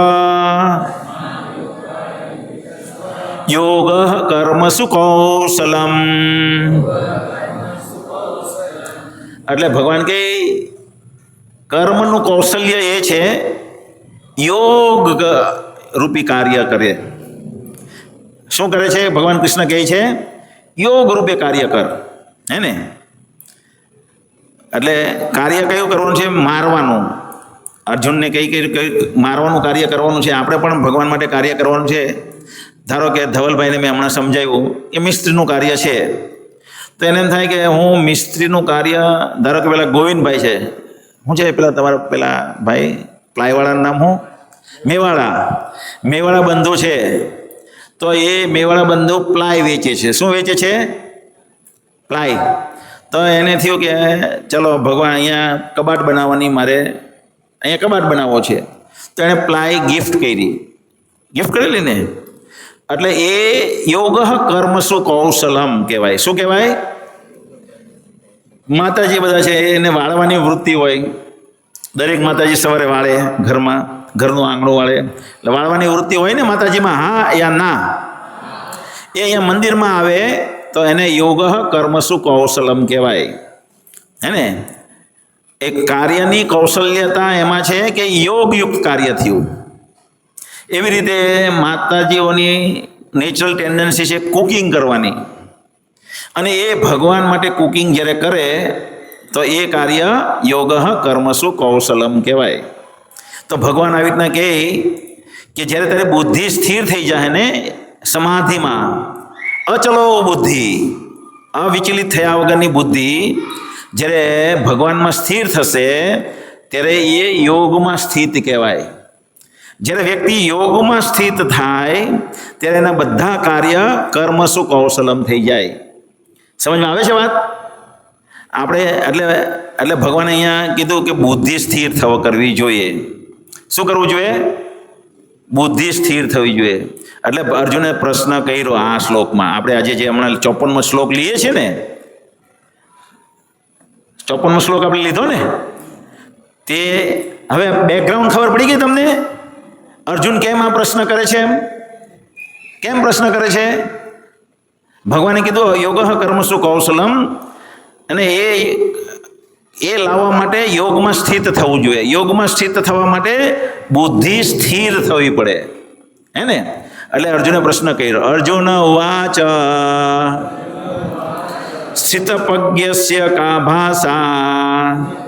યોગ કર્મસુ કૌશલમ. એટલે ભગવાન કે કર્મનું કૌશલ્ય એ છે યોગ રૂપી કાર્ય કરે. શું કરે છે ભગવાન કૃષ્ણ કહે છે યોગ રૂપે કાર્ય કર, હે ને. એટલે કાર્ય કયું કરવાનું છે? મારવાનું. અર્જુનને કઈ મારવાનું કાર્ય કરવાનું છે. આપણે પણ ભગવાન માટે કાર્ય કરવાનું છે. ધારો કે ધવલભાઈને મેં હમણાં સમજાવ્યું કે મિસ્ત્રીનું કાર્ય છે, તો એને એમ થાય કે હું મિસ્ત્રીનું કાર્ય, ધારો કે પેલા ગોવિંદભાઈ છે, શું છે પેલા તમારા પેલા ભાઈ પ્લાયવાળાનું નામ શું? મેવાડા બંધુ છે. તો એ મેવાડા બંધુ પ્લાય વેચે છે. શું વેચે છે? પ્લાય. તો એને થયું કે ચલો ભગવાન અહીંયા કબાટ બનાવવાની, મારે અહીંયા કબાટ બનાવવો છે. તો એણે પ્લાય ગિફ્ટ કરેલી ને. એટલે એ યોગ કર્મસુ કૌશલમ કહેવાય. શું કહેવાય? માતાજી બધા છે એને વાળવાની વૃત્તિ હોય. દરેક માતાજી સવારે વાળે, ઘરનું આંગણું વાળે, એટલે વાળવાની વૃત્તિ હોય ને માતાજીમાં, હા યા ના. એ અહીંયા મંદિરમાં આવે તો એને યોગ કર્મસુ કૌશલમ કહેવાય, હે ને. એક કાર્યની કૌશલ્યતા એમાં છે કે યોગયુક્ત કાર્ય થયું. એવી રીતે માતાજીઓની નેચરલ ટેન્ડન્સી છે કુકિંગ કરવાની, અને એ ભગવાન માટે કુકિંગ જ્યારે કરે તો એ કાર્ય યોગ કર્મસુ કૌશલમ કહેવાય. તો ભગવાન આવી રીતના કહે કે જ્યારે તારી બુદ્ધિ સ્થિર થઈ જાય ને સમાધિમાં, અચલો બુદ્ધિ, અવિચલિત થયા વગરની બુદ્ધિ જ્યારે ભગવાનમાં સ્થિર થશે ત્યારે એ યોગમાં સ્થિત કહેવાય. જ્યારે વ્યક્તિ યોગમાં સ્થિત થાય ત્યારે એના બધા કાર્ય કર્મસુ કૌશલમ થઈ જાય. સમજમાં આવે છે વાત? આપણે એટલે ભગવાને અહીંયા કીધું કે બુદ્ધિ સ્થિર કરવી જોઈએ. શું કરવું જોઈએ? બુદ્ધિ સ્થિર થવી જોઈએ. એટલે અર્જુને પ્રશ્ન કર્યો આ શ્લોકમાં. આપણે આજે જે હમણાં 54મો શ્લોક લઈએ છીએ ને, 54મો શ્લોક આપણે લીધો ને, તે હવે બેકગ્રાઉન્ડ ખબર પડી ગઈ તમને? અર્જુન કેમ આ પ્રશ્ન કરે છે? કેમ પ્રશ્ન કરે છે? ભગવાને કીધું યોગ કર્મસુ કૌશલમ, અને એ લાવવા માટે યોગમાં સ્થિત થવું જોઈએ. યોગમાં સ્થિત થવા માટે બુદ્ધિ સ્થિર થવી પડે, હે ને. એટલે અર્જુને પ્રશ્ન કર્યો. અર્જુન ઉવાચ સ્થિતપ્રજ્ઞસ્ય કા ભાષા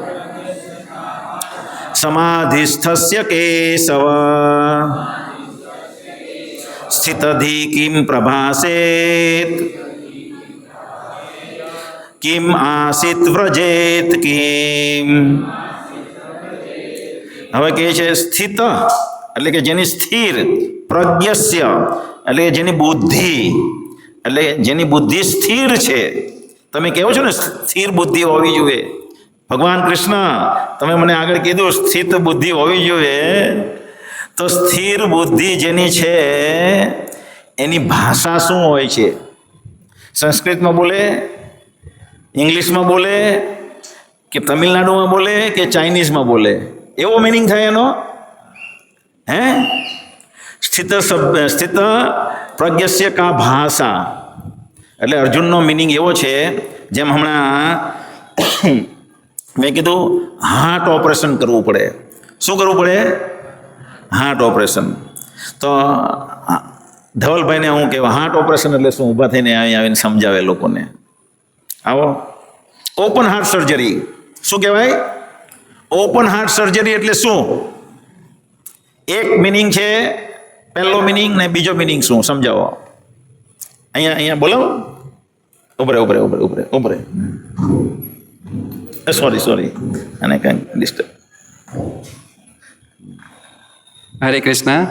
સમાધિસ્થસ્ય Keshav સ્થિતધિ Kim પ્રભાસેત Kim Asit વ્રજેત Kim. હવે કહે છે સ્થિત એટલે કે જેની સ્થિર, પ્રજ્ઞસ્ય એટલે કે જેની બુદ્ધિ, એટલે જેની બુદ્ધિ સ્થિર છે. તમે કહો છો ને સ્થિર બુદ્ધિ હોવી જોઈએ. ભગવાન કૃષ્ણ તમે મને આગળ કીધું સ્થિત બુદ્ધિ હોવી જોઈએ. તો સ્થિર બુદ્ધિ જેની છે એની ભાષા શું હોય છે? સંસ્કૃતમાં બોલે, ઇંગ્લિશમાં બોલે, કે તમિલનાડુમાં બોલે, કે ચાઇનીઝમાં બોલે? એવો મિનિંગ થાય એનો, હે? સ્થિત પ્રજ્ઞસ્ય કા ભાષા. એટલે અર્જુનનો મિનિંગ એવો છે, જેમ હમણાં મેં કીધું હાર્ટ ઓપરેશન કરવું પડે. શું કરવું પડે? Heart operation. તો ધવલભાઈને હું કહેવા હાર્ટ ઓપરેશન એટલે શું? ઊભા થઈને અહીં આવીને સમજાવે લોકોને. આવો ઓપન હાર્ટ સર્જરી. શું કહેવાય? ઓપન હાર્ટ સર્જરી એટલે શું? એક મિનિંગ છે, પહેલો મિનિંગ ને બીજો મિનિંગ શું સમજાવો. અહીંયા બોલો. ઉભરે. સોરી અને કંઈક ડિસ્ટર્બ.
હરે કૃષ્ણ.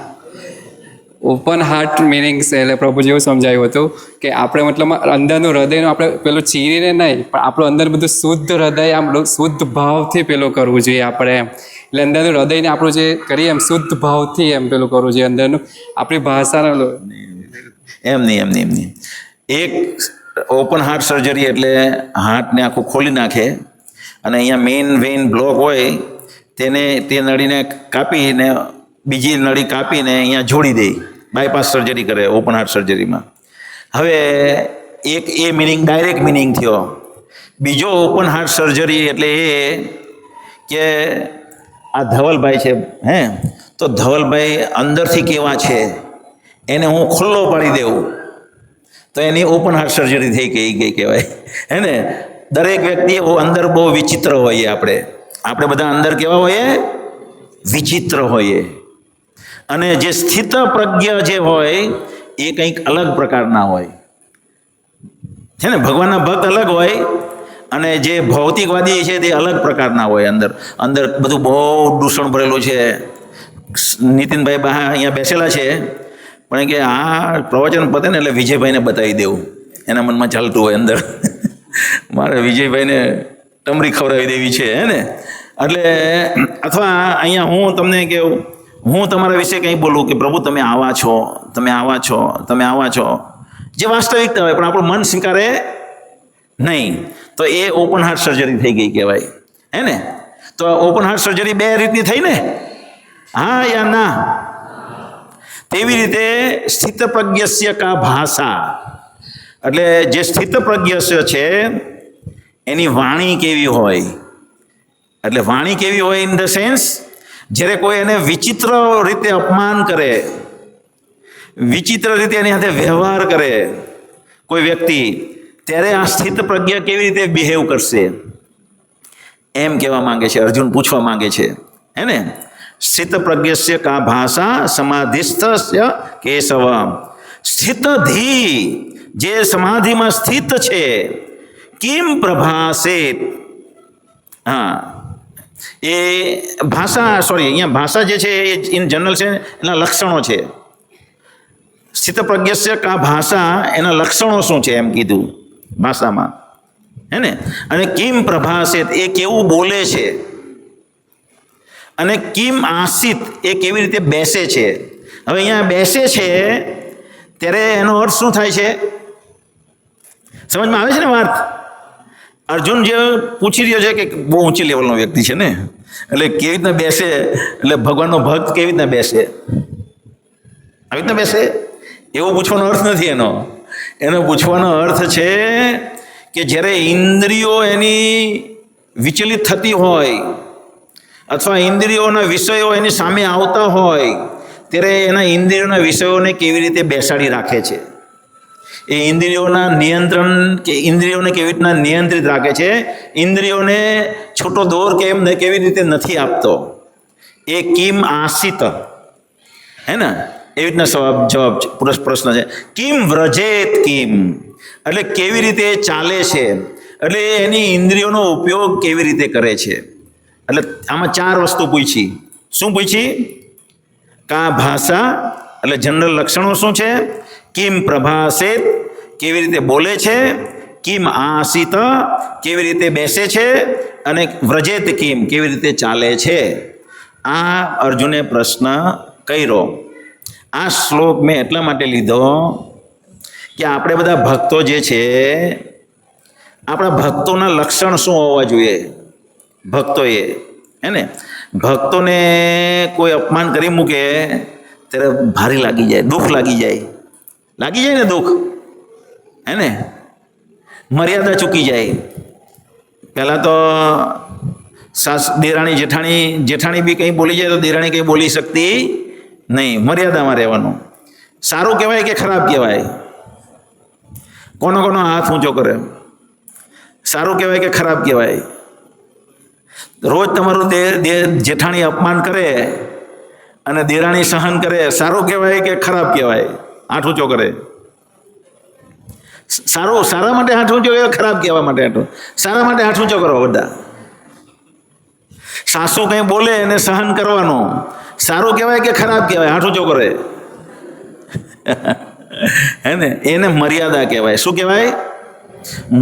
ઓપન હાર્ટ મિનિંગ્સ એટલે પ્રભુ જેવું સમજાયું હતું કે આપણે મતલબ અંદરનું હૃદયનું આપણે પેલું ચીરીને નહીં, પણ આપણું અંદર બધું શુદ્ધ હૃદય આમ શુદ્ધ ભાવથી પેલું કરવું જોઈએ આપણે એમ. એટલે અંદરનું હૃદયને આપણું જે કરીએ એમ શુદ્ધ ભાવથી એમ પેલું કરવું જોઈએ અંદરનું આપણી ભાષાનો.
એમ નહીં. એક ઓપન હાર્ટ સર્જરી એટલે હાર્ટને આખું ખોલી નાખે અને અહીંયા મેઇન વેઇન બ્લોક હોય તે નળીને કાપીને બીજી નળી કાપીને અહીંયા જોડી દે, બાયપાસ સર્જરી કરે ઓપન હાર્ટ સર્જરીમાં. હવે એક એ મિનિંગ ડાયરેક્ટ મિનિંગ થયો. બીજો ઓપન હાર્ટ સર્જરી એટલે એ કે આ ધવલભાઈ છે, તો ધવલભાઈ અંદરથી કેવા છે એને હું ખુલ્લો પાડી દેવું, તો એની ઓપન હાર્ટ સર્જરી થઈ ગઈ કહેવાય. હે ને, દરેક વ્યક્તિ અંદર બહુ વિચિત્ર હોઈએ. આપણે બધા અંદર કેવા હોઈએ? વિચિત્ર હોઈએ. અને જે સ્થિત પ્રજ્ઞ જે હોય એ કંઈક અલગ પ્રકારના હોય છે ને. ભગવાનના ભક્ત અલગ હોય અને જે ભૌતિકવાદી છે તે અલગ પ્રકારના હોય. અંદર બધું બહુ દૂષણ ભરેલું છે. નીતિનભાઈ બહાર અહીંયા બેસેલા છે, પણ કે આ પ્રવચન પતે ને એટલે વિજયભાઈને બતાવી દેવું, એના મનમાં ચાલતું હોય અંદર મારે વિજયભાઈને ટમરી ખવડાવી દેવી છે, હે ને. એટલે અથવા અહીંયા હું તમને કહું, હું તમારા વિશે કંઈ બોલું કે પ્રભુ તમે આવા છો, તમે આવા છો, તમે આવા છો, જે વાસ્તવિકતા હોય પણ આપણું મન સ્વીકારે નહીં, તો એ ઓપન હાર્ટ સર્જરી થઈ ગઈ કહેવાય. હે ને. તો ઓપન હાર્ટ સર્જરી બે રીતની થઈ ને, હા યા ના. તેવી રીતે સ્થિત પ્રજ્ઞસ્ય કા ભાષા, એટલે જે સ્થિત પ્રજ્ઞસ્ય છે એની વાણી કેવી હોય. એટલે વાણી કેવી હોય ઇન ધ સેન્સ, જ્યારે કોઈ એને વિચિત્ર રીતે અપમાન કરે, વિચિત્ર રીતે એની સાથે વ્યવહાર કરે કોઈ વ્યક્તિ, ત્યારે આ સ્થિત પ્રજ્ઞા કેવી રીતે બિહેવ કરશે એમ કહેવા માંગે છે. અર્જુન પૂછવા માંગે છે, હે ને. સ્થિત પ્રજ્ઞસ્ય કા ભાષા સમાધિસ્થસ્ય કેશવ. સ્થિત ધી, જે સમાધિમાં સ્થિત છે, કિમ પ્રભાસેત. હા, એ ભાષા, અહીંયા ભાષા જે છે એ ઇન જનરલ છે, એના લક્ષણો છે. સ્થિત પ્રજ્ઞસ્ય કા ભાષા, એના લક્ષણો શું છે એમ કીધું ભાષામાં, હે ને. અને કિમ પ્રભાસેત, એ કેવું બોલે છે. અને કિમ આસિત, એ કેવી રીતે બેસે છે. હવે અહીંયા બેસે છે ત્યારે એનો અર્થ શું થાય છે? સમજમાં આવે છે ને વાત? અર્જુન જે પૂછી રહ્યો છે કે બહુ ઊંચી લેવલનો વ્યક્તિ છે ને, એટલે કેવી રીતના બેસે, એટલે ભગવાનનો ભક્ત કેવી રીતના બેસે, આવી રીતના બેસે, એવો પૂછવાનો અર્થ નથી એનો પૂછવાનો અર્થ છે કે જ્યારે ઇન્દ્રિયો એની વિચલિત થતી હોય અથવા ઇન્દ્રિયોના વિષયો એની સામે આવતા હોય, ત્યારે એના ઇન્દ્રિયોના વિષયોને કેવી રીતે બેસાડી રાખે છે, એ ઇન્દ્રિયોના નિયંત્રણ કે ઇન્દ્રિયોને કેવી રીતના નિયંત્રિત રાખે છે, ઇન્દ્રિયોને છૂટો દોર કેવી રીતે નથી આપતો, એ કિમ આસિત, હે ને. એવી રીતના જવાબ પ્રશ્ન છે. કિમ વ્રજેત કિમ, એટલે કેવી રીતે ચાલે છે, એટલે એની ઇન્દ્રિયોનો ઉપયોગ કેવી રીતે કરે છે. એટલે આમાં ચાર વસ્તુ પૂછી. શું પૂછી? કા ભાષા, એટલે જનરલ લક્ષણો શું છે, કિમ પ્રભાસેત, કેવી રીતે બોલે છે, કિમ આસિત, કેવી રીતે બેસે છે, અને વ્રજેત કિમ, કેવી રીતે ચાલે છે. આ અર્જુને પ્રશ્ન કર્યો. આ શ્લોક મેં એટલા માટે લીધો કે આપણે બધા ભક્તો જે છે, આપણા ભક્તોના લક્ષણ શું હોવા જોઈએ ભક્તોએ, હે ને. ભક્તોને કોઈ અપમાન કરી મૂકે ત્યારે ભારે લાગી જાય, દુઃખ લાગી જાય ને દુઃખ, હે ને. મર્યાદા ચૂકી જાય. પહેલાં તો દેરાણી જેઠાણી બી કંઈ બોલી જાય તો દેરાણી કંઈ બોલી શકતી નહીં, મર્યાદામાં રહેવાનું. સારું કહેવાય કે ખરાબ કહેવાય? કોનો હાથ ઊંચો કરે? સારું કહેવાય કે ખરાબ કહેવાય? રોજ તમારું જેઠાણી અપમાન કરે અને દેરાણી સહન કરે, સારું કહેવાય કે ખરાબ કહેવાય? હાથ ઊંચો કરે. સારા માટે હાથ ઊંચો કરે, ખરાબ કહેવા માટે સારા માટે હાથ ઊંચો કરો બધા. સાસુ કંઈ બોલે એને સહન કરવાનું, સારું કહેવાય કે ખરાબ કહેવાય? હાથ ઊંચો કરે. હે ને, એને મર્યાદા કહેવાય. શું કહેવાય?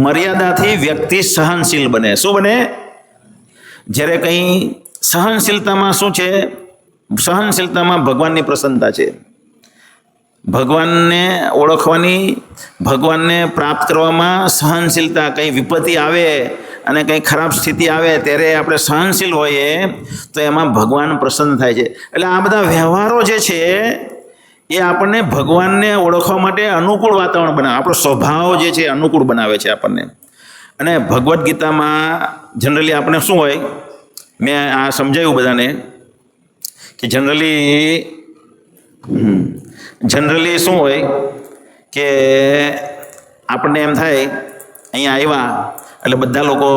મર્યાદાથી વ્યક્તિ સહનશીલ બને. શું બને? જ્યારે કંઈ સહનશીલતામાં શું છે? સહનશીલતામાં ભગવાનની પ્રસન્નતા છે. ભગવાનને ઓળખવાની, ભગવાનને પ્રાપ્ત કરવામાં સહનશીલતા. કંઈ વિપત્તિ આવે અને કંઈ ખરાબ સ્થિતિ આવે ત્યારે આપણે સહનશીલ હોઈએ તો એમાં ભગવાન પ્રસન્ન થાય છે. એટલે આ બધા વ્યવહારો જે છે એ આપણને ભગવાનને ઓળખવા માટે અનુકૂળ વાતાવરણ બનાવે. આપણો સ્વભાવ જે છે અનુકૂળ બનાવે છે આપણને. અને ભગવદ્ ગીતામાં જનરલી આપણે શું હોય, મેં આ સમજાવ્યું બધાને કે જનરલી શું હોય કે આપણને એમ થાય અહીંયા આવ્યા એટલે બધા લોકો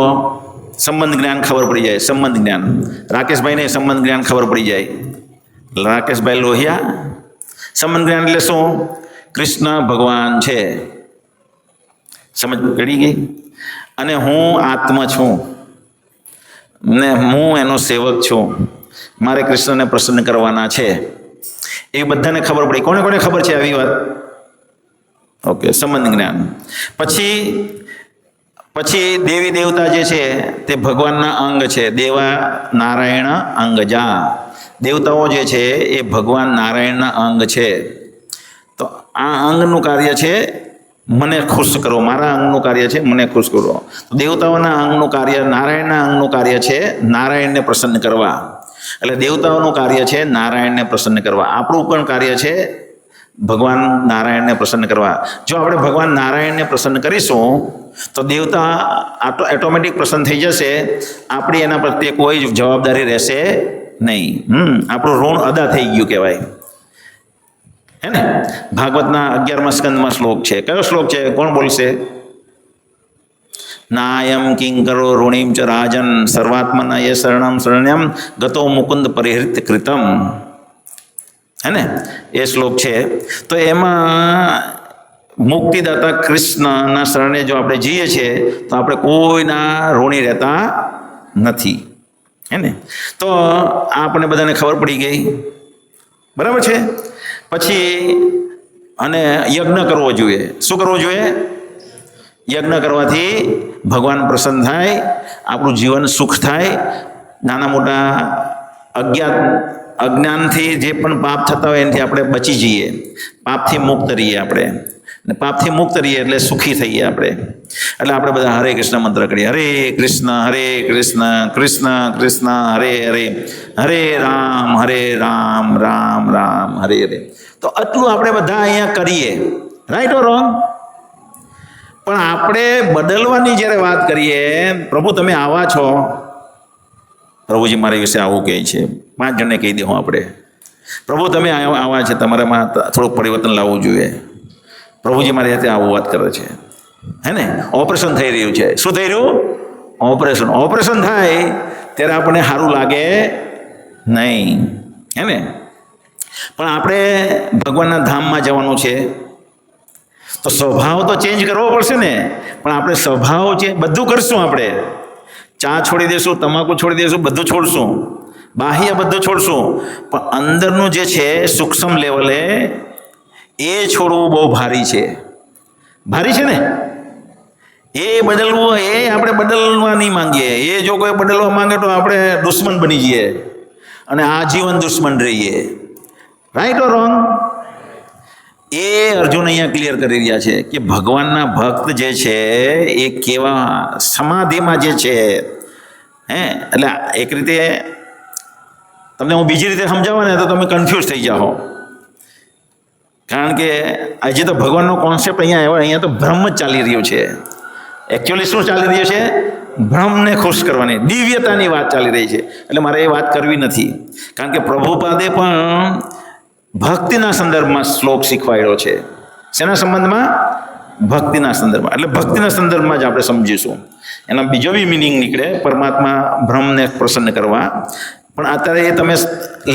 સંબંધ જ્ઞાન ખબર પડી જાય. સંબંધ જ્ઞાન રાકેશભાઈને સંબંધ જ્ઞાન ખબર પડી જાય. રાકેશભાઈ લોહિયા સંબંધ જ્ઞાન એટલે શું? કૃષ્ણ ભગવાન છે, સમજ પડી ગઈ. અને હું આત્મા છું ને હું એનો સેવક છું, મારે કૃષ્ણને પ્રસન્ન કરવાના છે, એ બધાને ખબર પડી. કોને કોને ખબર છે આવી વાત? ઓકે, સંબંધ જ્ઞાન. પછી દેવી દેવતા જે છે તે ભગવાનના અંગ છે. દેવા નારાયણ અંગજા. દેવતાઓ જે છે એ ભગવાન નારાયણના અંગ છે. તો આ અંગનું કાર્ય છે મને ખુશ કરો. મારા અંગનું કાર્ય છે મને ખુશ કરો. તો દેવતાઓના અંગનું કાર્ય, નારાયણના અંગનું કાર્ય છે નારાયણને પ્રસન્ન કરવા. એટલે દેવતાઓનું કાર્ય છે નારાયણને પ્રસન્ન કરવા. આપણું પણ કાર્ય છે ભગવાન નારાયણને પ્રસન્ન કરવા. જો આપણે ભગવાન નારાયણને પ્રસન્ન કરીશું તો દેવતા ઓટોમેટિક પ્રસન્ન થઈ જશે. આપણી એના પ્રત્યે કોઈ જવાબદારી રહેશે નહીં. આપણું ઋણ અદા થઈ ગયું કહેવાય. હે ને? ભાગવતના 11મા સ્કંદમાં શ્લોક છે. કયો શ્લોક છે? કોણ બોલશે? નાયમ કિંકરો ઋણીમ ચ રાજન સર્વાત્મના યે શરણમ શરણ્યમ ગતો મુકુંદ પરિહૃત કૃતમ. હે ને? એ શ્લોક છે. તો એમાં મુક્તિદાતા કૃષ્ણના શરણે જો આપણે જઈએ છીએ તો આપણે કોઈના ઋણી રહેતા નથી. હે ને? તો આપણે બધાને ખબર પડી ગઈ, બરાબર છે. પછી અને યજ્ઞ કરવો જોઈએ. શું કરવો જોઈએ? યજ્ઞ કરવાથી ભગવાન પ્રસન્ન થાય, આપણું જીવન સુખ થાય. નાના મોટા અજ્ઞાનથી જે પણ પાપ થતા હોય એનાથી આપણે બચી જઈએ, પાપથી મુક્ત રહીએ આપણે. ને પાપથી મુક્ત રહીએ એટલે સુખી થઈએ આપણે. એટલે આપણે બધા હરે કૃષ્ણ મંત્ર કરીએ. હરે કૃષ્ણ કૃષ્ણ કૃષ્ણ હરે હરે, હરે રામ રામ રામ હરે હરે. તો આટલું આપણે બધા અહીંયા કરીએ. Right or wrong? પણ આપણે બદલવાની જ્યારે વાત કરીએ, પ્રભુ તમે આવા છો, પ્રભુજી મારી વિશે આવું કહે છે, 5 જણને કહી દઉં આપણે, પ્રભુ તમે આવા છે, તમારામાં થોડુંક પરિવર્તન લાવવું જોઈએ. પ્રભુજી મારી સાથે આવું વાત કરે છે. હે ને? ઓપરેશન થઈ રહ્યું છે. શું થઈ રહ્યું? ઓપરેશન થાય ત્યારે આપણને સારું લાગે નહીં. હે ને? પણ આપણે ભગવાનના ધામમાં જવાનું છે તો સ્વભાવ તો ચેન્જ કરવો પડશે ને. પણ આપણે સ્વભાવ બધું કરશું. આપણે ચા છોડી દઈશું, તમાકુ છોડી દઈશું, બધું છોડશું, બાહ્ય બધું છોડશું, પણ અંદરનું જે છે સૂક્ષ્મ લેવલે એ છોડવું બહુ ભારી છે. ભારી છે ને? એ બદલવું, એ આપણે બદલવા નહીં માંગીએ. એ જો કોઈ બદલવા માંગે તો આપણે દુશ્મન બની જઈએ અને આજીવન દુશ્મન રહીએ. Right or wrong? એ અર્જુન અહીંયા ક્લિયર કરી રહ્યા છે કે ભગવાનના ભક્ત જે છે એ કેવા સમાધિમાં જે છે. એટલે એક રીતે તમને હું બીજી રીતે સમજાવવા ને તો તમે કન્ફ્યુઝ થઈ જાઓ. કારણ કે આજે તો ભગવાનનો કોન્સેપ્ટ અહીંયા તો ભ્રમ જ ચાલી રહ્યો છે. એકચ્યુઅલી શું ચાલી રહ્યું છે? ભ્રમને ખુશ કરવાની, દિવ્યતાની વાત ચાલી રહી છે. એટલે મારે એ વાત કરવી નથી. કારણ કે પ્રભુપાદે પણ ભક્તિના સંદર્ભમાં શ્લોક શીખવાડ્યો છે. શેના સંબંધમાં? ભક્તિના સંદર્ભમાં. એટલે ભક્તિના સંદર્ભમાં જ આપણે સમજીશું. એના બીજો બી મિનિંગ નીકળે, પરમાત્મા ભ્રમને પ્રસન્ન કરવા. પણ અત્યારે એ તમે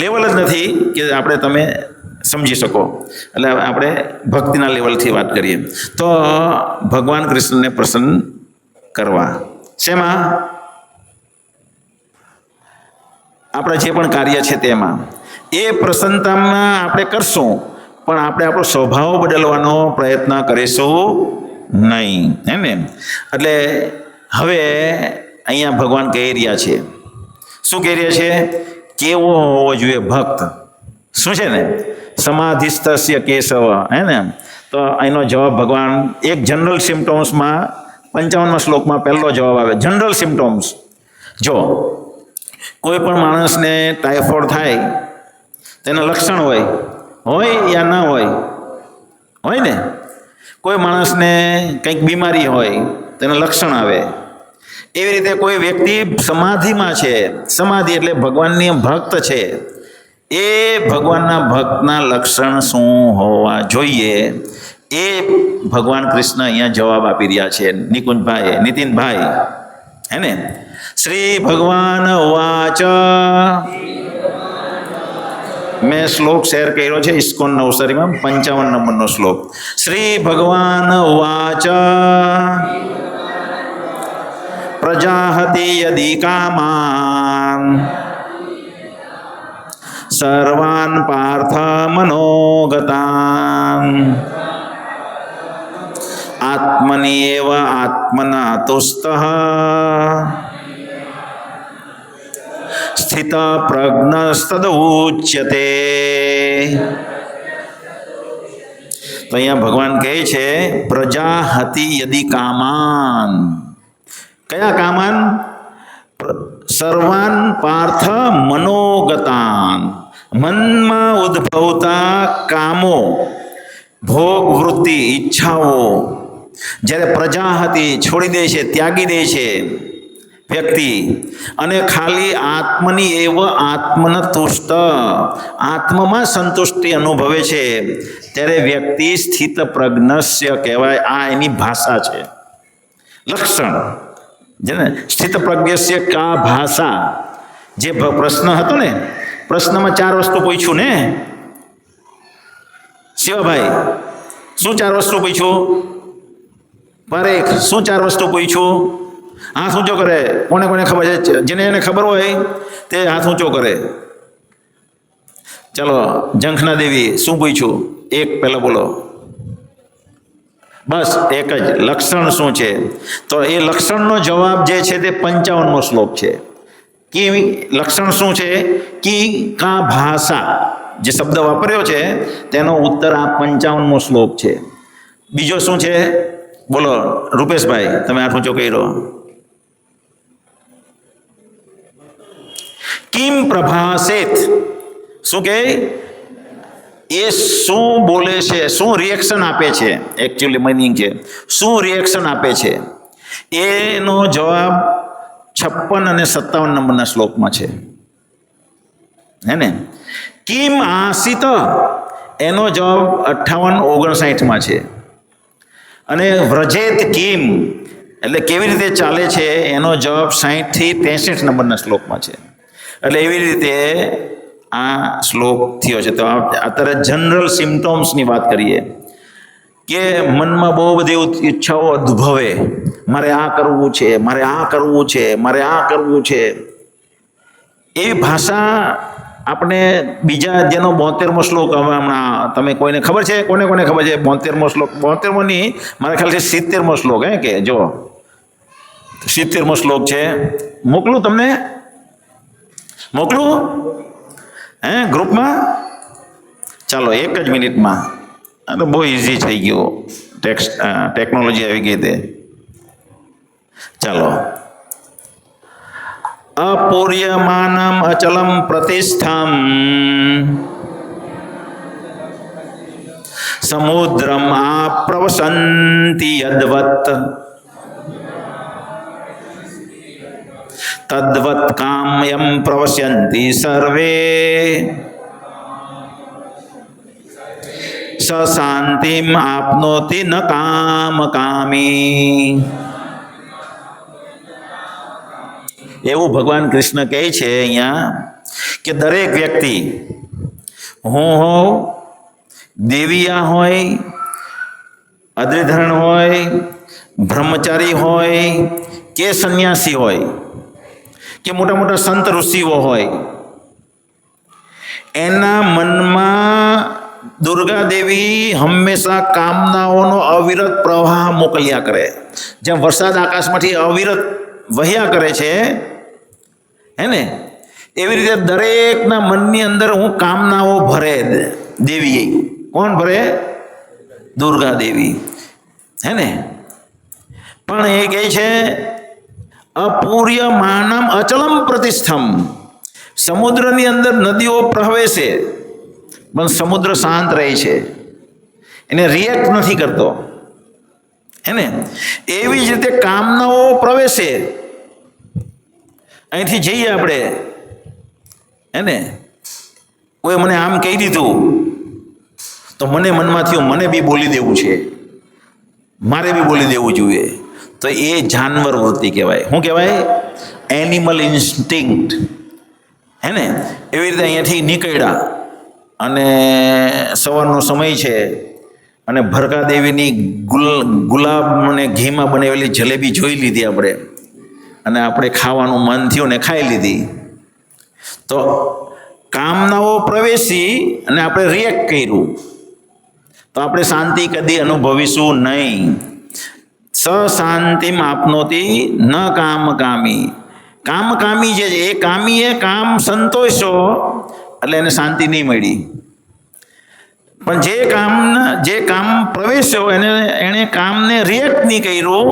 લેવલ જ નથી કે આપણે તમે સમજી શકો. એટલે આપણે ભક્તિના લેવલથી વાત કરીએ તો ભગવાન કૃષ્ણને પ્રસન્ન કરવા. શેમાં? આપણા જે પણ કાર્ય છે તેમાં. એ પ્રસન્નતામાં આપણે કરશું પણ આપણે આપણો સ્વભાવ બદલવાનો પ્રયત્ન કરીશું નહીં, હે ને? એટલે હવે અહીંયા ભગવાન કહી રહ્યા છે, શું કહી રહ્યા છે? કેવો હોવો જોઈએ ભક્ત? શું છે ને? સમાધિસ્તસ્ય કેશવ, હે ને? તો એનો જવાબ ભગવાન એક જનરલ સિમ્ટમ્સમાં 55મા શ્લોકમાં પહેલો જવાબ આવે, જનરલ સિમ્ટમ્સ. જો કોઈ પણ માણસને ટાઇફોઇડ થાય તેના લક્ષણ હોય યા ના હોય ને? કોઈ માણસને કંઈક બીમારી હોય તેના લક્ષણ આવે. એવી રીતે કોઈ વ્યક્તિ સમાધિમાં છે, સમાધિ એટલે ભગવાનની ભક્ત છે, એ ભગવાનના ભક્તના લક્ષણ શું હોવા જોઈએ એ ભગવાન કૃષ્ણ અહીંયા જવાબ આપી રહ્યા છે. નિકુંજભાઈ, નીતિનભાઈ, હે ને? શ્રી ભગવાન વાચ, મેં શ્લોક શેર કર્યો છે ઇસ્કોન નવસારીમાં 55 નંબરનો શ્લોક. શ્રી ભગવાન વાચ, પ્રજાહતિ યદિ કામાન સર્વાન પાર્થ મનોગતાન આત્મનિ એવ આત્મના તુષ્ટઃ સ્થિત પ્રજ્ઞસ્તદુચ્યતે. તો અહીંયા ભગવાન કહે છે પ્રજાહતિ યદિ કામાન. કયા કામાન? સર્વાન પાર્થ મનોગતાન. મનમાં ઉદ્ભવતા કામો, ભોગ વૃત્તિ, ઈચ્છાઓ જ્યારે પ્રજાહતિ છોડી દે છે, ત્યાગી દે છે વ્યક્તિ, અને ખાલી આત્મની એવ આત્મન તુષ્ટ, આત્મમાં સંતુષ્ટિ અનુભવે છે, ત્યારે વ્યક્તિ સ્થિત પ્રજ્ઞસ્ય કહેવાય. આ એની ભાષા છે, લક્ષણ છે ને? સ્થિત પ્રજ્ઞસ્ય કા ભાષા. જે પ્રશ્ન હતો ને, પ્રશ્નમાં 4 વસ્તુ પૂછ્યું ને શિવાભાઈ? શું 4 વસ્તુ પૂછ્યું? પરેખ, શું 4 વસ્તુ પૂછ્યું? હાથ ઊંચો કરે. કોને કોને ખબર છે? જેને એને ખબર હોય તે હાથ ઊંચો કરે. ચાલો, ઝંખના દેવી શું પૂછ્યું? એક પહેલા બોલો. બસ એક જ. લક્ષણ શું છે? તો એ લક્ષણનો જવાબ જે છે તે 55મો શ્લોક છે. કે લક્ષણ શું છે? કી કા ભાષા, જે શબ્દ વાપર્યો છે તેનો ઉત્તર આ 55મો શ્લોક છે. બીજો શું છે? બોલો રૂપેશભાઈ, તમે હાથ ઊંચો કર્યો. કિમ પ્રભાસેત. શું કહે? એ શું બોલે છે, શું રિએક્શન આપે છે? એકચ્યુઅલી મિનિંગ છે શું રિએક્શન આપે છે. એનો જવાબ 56 અને 57 નંબરના શ્લોકમાં છે, હે ને? કિમ આસિત, એનો જવાબ 58-59માં છે. અને વ્રજેત કિમ એટલે કેવી રીતે ચાલે છે, એનો જવાબ 60 થી 63 નંબરના શ્લોકમાં છે. એટલે એવી રીતે આ શ્લોક થયો છે. તો અત્યારે જનરલ સિમ્ટમ્સની વાત કરીએ કે મનમાં બહુ બધી ઈચ્છાઓ ઉદ્ભવે, મારે આ કરવું છે, મારે આ કરવું છે, મારે આ કરવું છે. એવી ભાષા આપણે બીજા જેનો 72મો શ્લોક હવે હમણાં તમે કોઈને ખબર છે? કોને કોને ખબર છે 72મો શ્લોક? 72મો નહીં, મારા ખ્યાલથી 70મો શ્લોક. હે કે જો 70મો શ્લોક છે. મોકલું તમને? મોકલું હે ગ્રુપમાં? ચાલો, એક જ મિનિટમાં. આ તો બહુ ઇઝી થઈ ગયું, ટેકનોલોજી આવી ગઈ તે. ચાલો. અપૂર્યમાનમ અચલમ પ્રતિષ્ઠમ સમુદ્રમ આપ્રવસંતિ યદ્વત તદ્વત કામ્યમ પ્રવસ્યન્તિ સર્વે સ શાંતિમ આપનોતિ ન કામ કામી. એવું ભગવાન કૃષ્ણ કહે છે અહીંયા કે દરેક વ્યક્તિ, હું હોઉં, દેવિયા હોય, અદ્રિધરણ હોય, બ્રહ્મચારી હોય કે સંન્યાસી હોય કે મોટા મોટા સંત ઋષિઓ હોય, એના મનમાં દુર્ગા દેવી હંમેશા કામનાઓનો અવિરત પ્રવાહ મોકલ્યા કરે. જેમ વરસાદ આકાશમાંથી અવિરત વહ્યા કરે છે, હે ને, એવી રીતે દરેકના મનની અંદર હું કામનાઓ ભરે દેવી. કોણ ભરે? દુર્ગા દેવી, હે ને. પણ એ કહે છે અપૂર્ય માનમ અચલમ પ્રતિષ્ઠમ. સમુદ્રની અંદર નદીઓ પ્રવેશે પણ સમુદ્ર શાંત રહે છે, એને રિએક્ટ નથી કરતો, હે ને. એવી જ રીતે કામનાઓ પ્રવેશે. અહીંથી જઈએ આપણે, હે ને, કોઈ મને આમ કહી દીધું તો મને મનમાં થયું મને બી બોલી દેવું છે, મારે બી બોલી દેવું જોઈએ. તો એ જાનવર વૃત્તિ કહેવાય. શું કહેવાય? એનિમલ ઇન્સ્ટિંક્ટ, હે ને. એવી રીતે અહીંયાથી નીકળ્યા અને સવારનો સમય છે અને ભરકા દેવીની ગુલાબ અને ઘીમાં બનાવેલી જલેબી જોઈ લીધી આપણે, અને આપણે ખાવાનું મન થયું ને ખાઈ લીધી. તો કામનાઓ પ્રવેશી અને આપણે રિએક્ટ કર્યું તો આપણે શાંતિ કદી અનુભવીશું નહીં. શાંતિમ આપનોતી ન કામકામી. કામકામી જે છે એ કામીએ કામ સંતોષો એટલે એને શાંતિ નહીં મળી. પણ જે કામ પ્રવેશ્યો એણે કામને રિએક્ટ નહીં કર્યું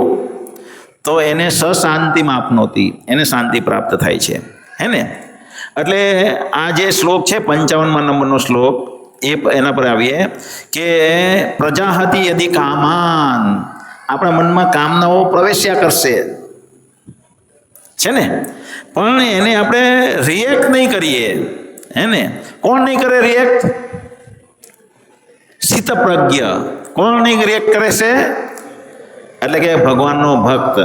તો એને સશાંતિમાં આપનોતી, એને શાંતિ પ્રાપ્ત થાય છે, હે ને. એટલે આ જે શ્લોક છે 55મા નંબરનો શ્લોક, એના પર આવીએ કે પ્રજાહતિ યદિ કામાન. આપણા મનમાં કામનાઓ પ્રવેશ્યા કરશે, છે ને, પણ એને આપણે રિએક્ટ નહીં કરીએ, હે ને. કોણ નહીં કરે રિએક્ટ? સ્થિતપ્રજ્ઞ. કોણ નહીં રિએક્ટ કરે છે? એટલે કે ભગવાનનો ભક્ત.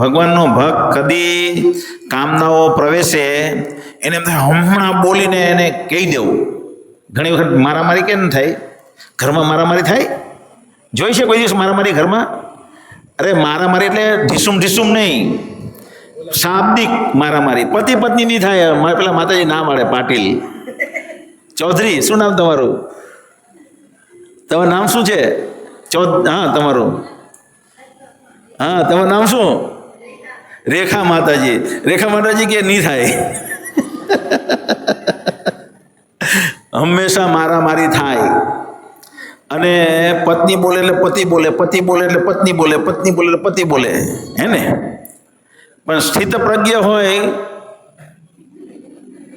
ભગવાનનો ભક્ત કદી કામનાઓ પ્રવેશે એને એમ થાય હમણાં બોલીને એને કહી દેવું. ઘણી વખત મારામારી કેમ થાય? ઘરમાં મારામારી થાય? જોઈ છે કોઈ દિવસ મારામારી ઘરમાં? અરે મારામારી એટલે ઢીસુમ નહીં, શાબ્દિક મારામારી. પતિ પત્નીની થાય. પેલા માતાજી નામ આડે, પાટીલ ચૌધરી. શું નામ તમારું? તમારું નામ શું છે? હા તમારું, હા તમારું નામ શું? રેખા માતાજી. રેખા માતાજી કે નહીં થાય. હંમેશા મારામારી થાય. અને પત્ની બોલે એટલે પતિ બોલે, પતિ બોલે એટલે પત્ની બોલે, પત્ની બોલે એટલે પતિ બોલે, હે ને. પણ સ્થિત પ્રજ્ઞ હોય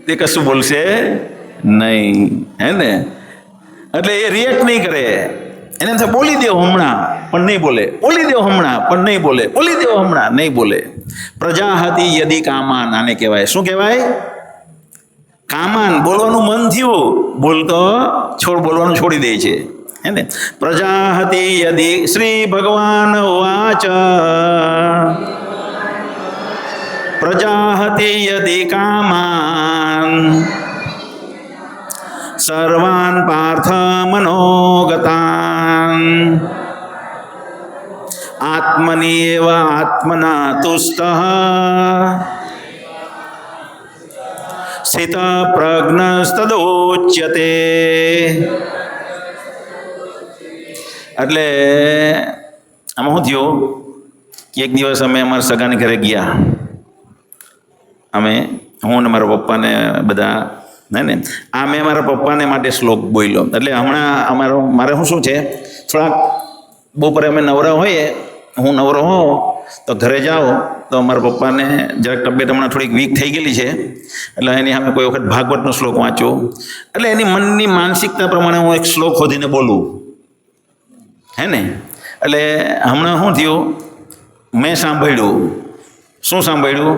તે કશું બોલશે નહીં, હે ને. એટલે એ રિએક્ટ નહીં કરે. એને બોલી દેવો હમણાં પણ નહીં બોલે, બોલી દેવો હમણાં પણ નહીં બોલે, બોલી દેવો હમણાં નહીં બોલે. પ્રજાહતિ યદિ કામાન આને કહેવાય. શું કહેવાય? કામાન. બોલવાનું મન થયું, બોલતો બોલવાનું છોડી દે છે, હે ને. પ્રજાહતિ યદિ. શ્રી ભગવાન વાચ પ્રજાહતિ યદિ કામાન સર્વાન પાર્થ મનોગતાન આત્મનિએવ આત્મના તુષ્ટઃ સ્થિત પ્રજ્ઞસ્તદોચ્યતે. એટલે આમાં શું થયું કે એક દિવસ અમે અમારા સગાને ઘરે ગયા. હું ને મારા પપ્પાને બધા, હે ને. આ મેં મારા પપ્પાને માટે શ્લોક બોલ્યો. એટલે હમણાં મારે શું છે, થોડાક બપોરે અમે નવરા હોઈએ, હું નવરો હોઉં તો ઘરે જાઓ તો મારા પપ્પાને જરાક તબિયત હમણાં થોડીક વીક થઈ ગયેલી છે, એટલે એની સામે કોઈ વખત ભાગવતનો શ્લોક વાંચું. એટલે એની મનની માનસિકતા પ્રમાણે હું એક શ્લોક ખોદીને બોલું, હે ને. એટલે હમણાં શું થયું, મેં સાંભળ્યું. શું સાંભળ્યું?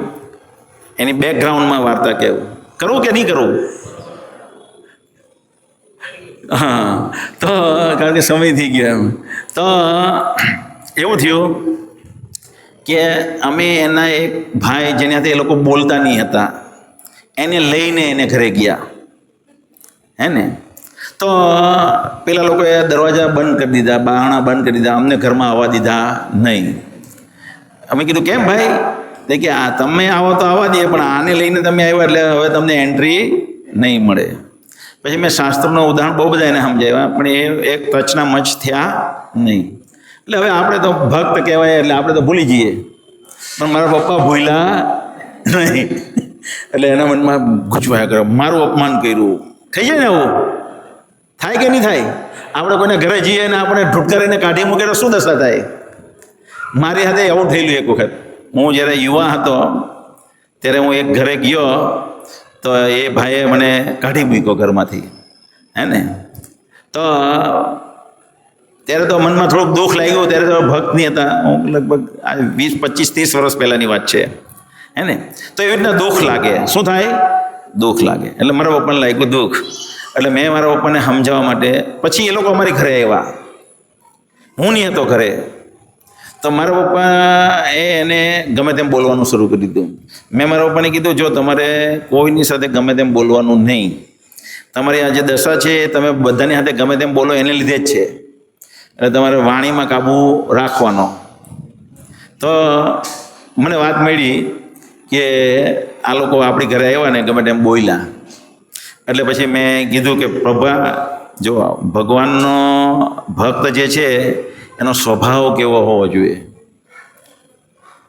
એની બેકગ્રાઉન્ડમાં વાર્તા કહેવું. કરવું કે નહીં કરવું? હા, તો કારણ કે સમય થઈ ગયો એમ. તો એવું થયું કે અમે એના એક ભાઈ જેનાથી એ લોકો બોલતા નહીં હતા એને લઈને એને ઘરે ગયા, હે ને. તો પેલા લોકોએ દરવાજા બંધ કરી દીધા, બારણા બંધ કરી દીધા, અમને ઘરમાં આવવા દીધા નહીં. અમે કીધું કેમ ભાઈ? તે કે આ તમે આવો તો આવવા દઈએ, પણ આને લઈને તમે આવ્યા એટલે હવે તમને એન્ટ્રી નહીં મળે. પછી મેં શાસ્ત્રનું ઉદાહરણ બહુ બધા એને સમજાવ્યા, પણ એ એક ટચના મચ થયા નહીં. એટલે હવે આપણે તો ભક્ત કહેવાય એટલે આપણે તો ભૂલી જઈએ, પણ મારા પપ્પા ભૂલ્યા નહીં. એટલે એના મનમાં ગૂંચવાયા કરે, મારું અપમાન કર્યું. થઈ જાય ને એવું? થાય કે નહીં થાય? આપણે કોઈને ઘરે જઈએ ને આપણે ઢૂંઢકારીને કાઢી મૂકે તો શું દશા થાય? મારી સાથે એવું થયેલું એક વખત. હું જ્યારે યુવા હતો ત્યારે હું એક ઘરે ગયો તો એ ભાઈએ મને કાઢી મૂક્યો ઘરમાંથી, હે ને. તો ત્યારે તો મનમાં થોડુંક દુઃખ લાગ્યું. ત્યારે તો ભક્ત નહીં હતા, હું લગભગ 20, 25, 30 વર્ષ પહેલાંની વાત છે, હે ને. તો એવી રીતના દુઃખ લાગે. શું થાય? દુઃખ લાગે. એટલે મારા પપ્પાને લાગ્યું દુઃખ. એટલે મેં મારા પપ્પાને સમજાવવા માટે પછી એ લોકો અમારી ઘરે આવ્યા, હું નહીં હતો ઘરે. તો મારા પપ્પા એને ગમે તેમ બોલવાનું શરૂ કરી દીધું. મેં મારા પપ્પાને કીધું, જો તમારે કોઈની સાથે ગમે તેમ બોલવાનું નહીં, તમારી આ જે દશા છે તમે બધાની સાથે ગમે તેમ બોલો એને લીધે જ છે, એટલે તમારે વાણીમાં કાબુ રાખવાનો. તો મને વાત મળી કે આ લોકો આપણી ઘરે આવ્યા ને ગમે તેમ બોલ્યા. એટલે પછી મેં કીધું કે પ્રભા, જો ભગવાનનો ભક્ત જે છે એનો સ્વભાવ કેવો હોવો જોઈએ,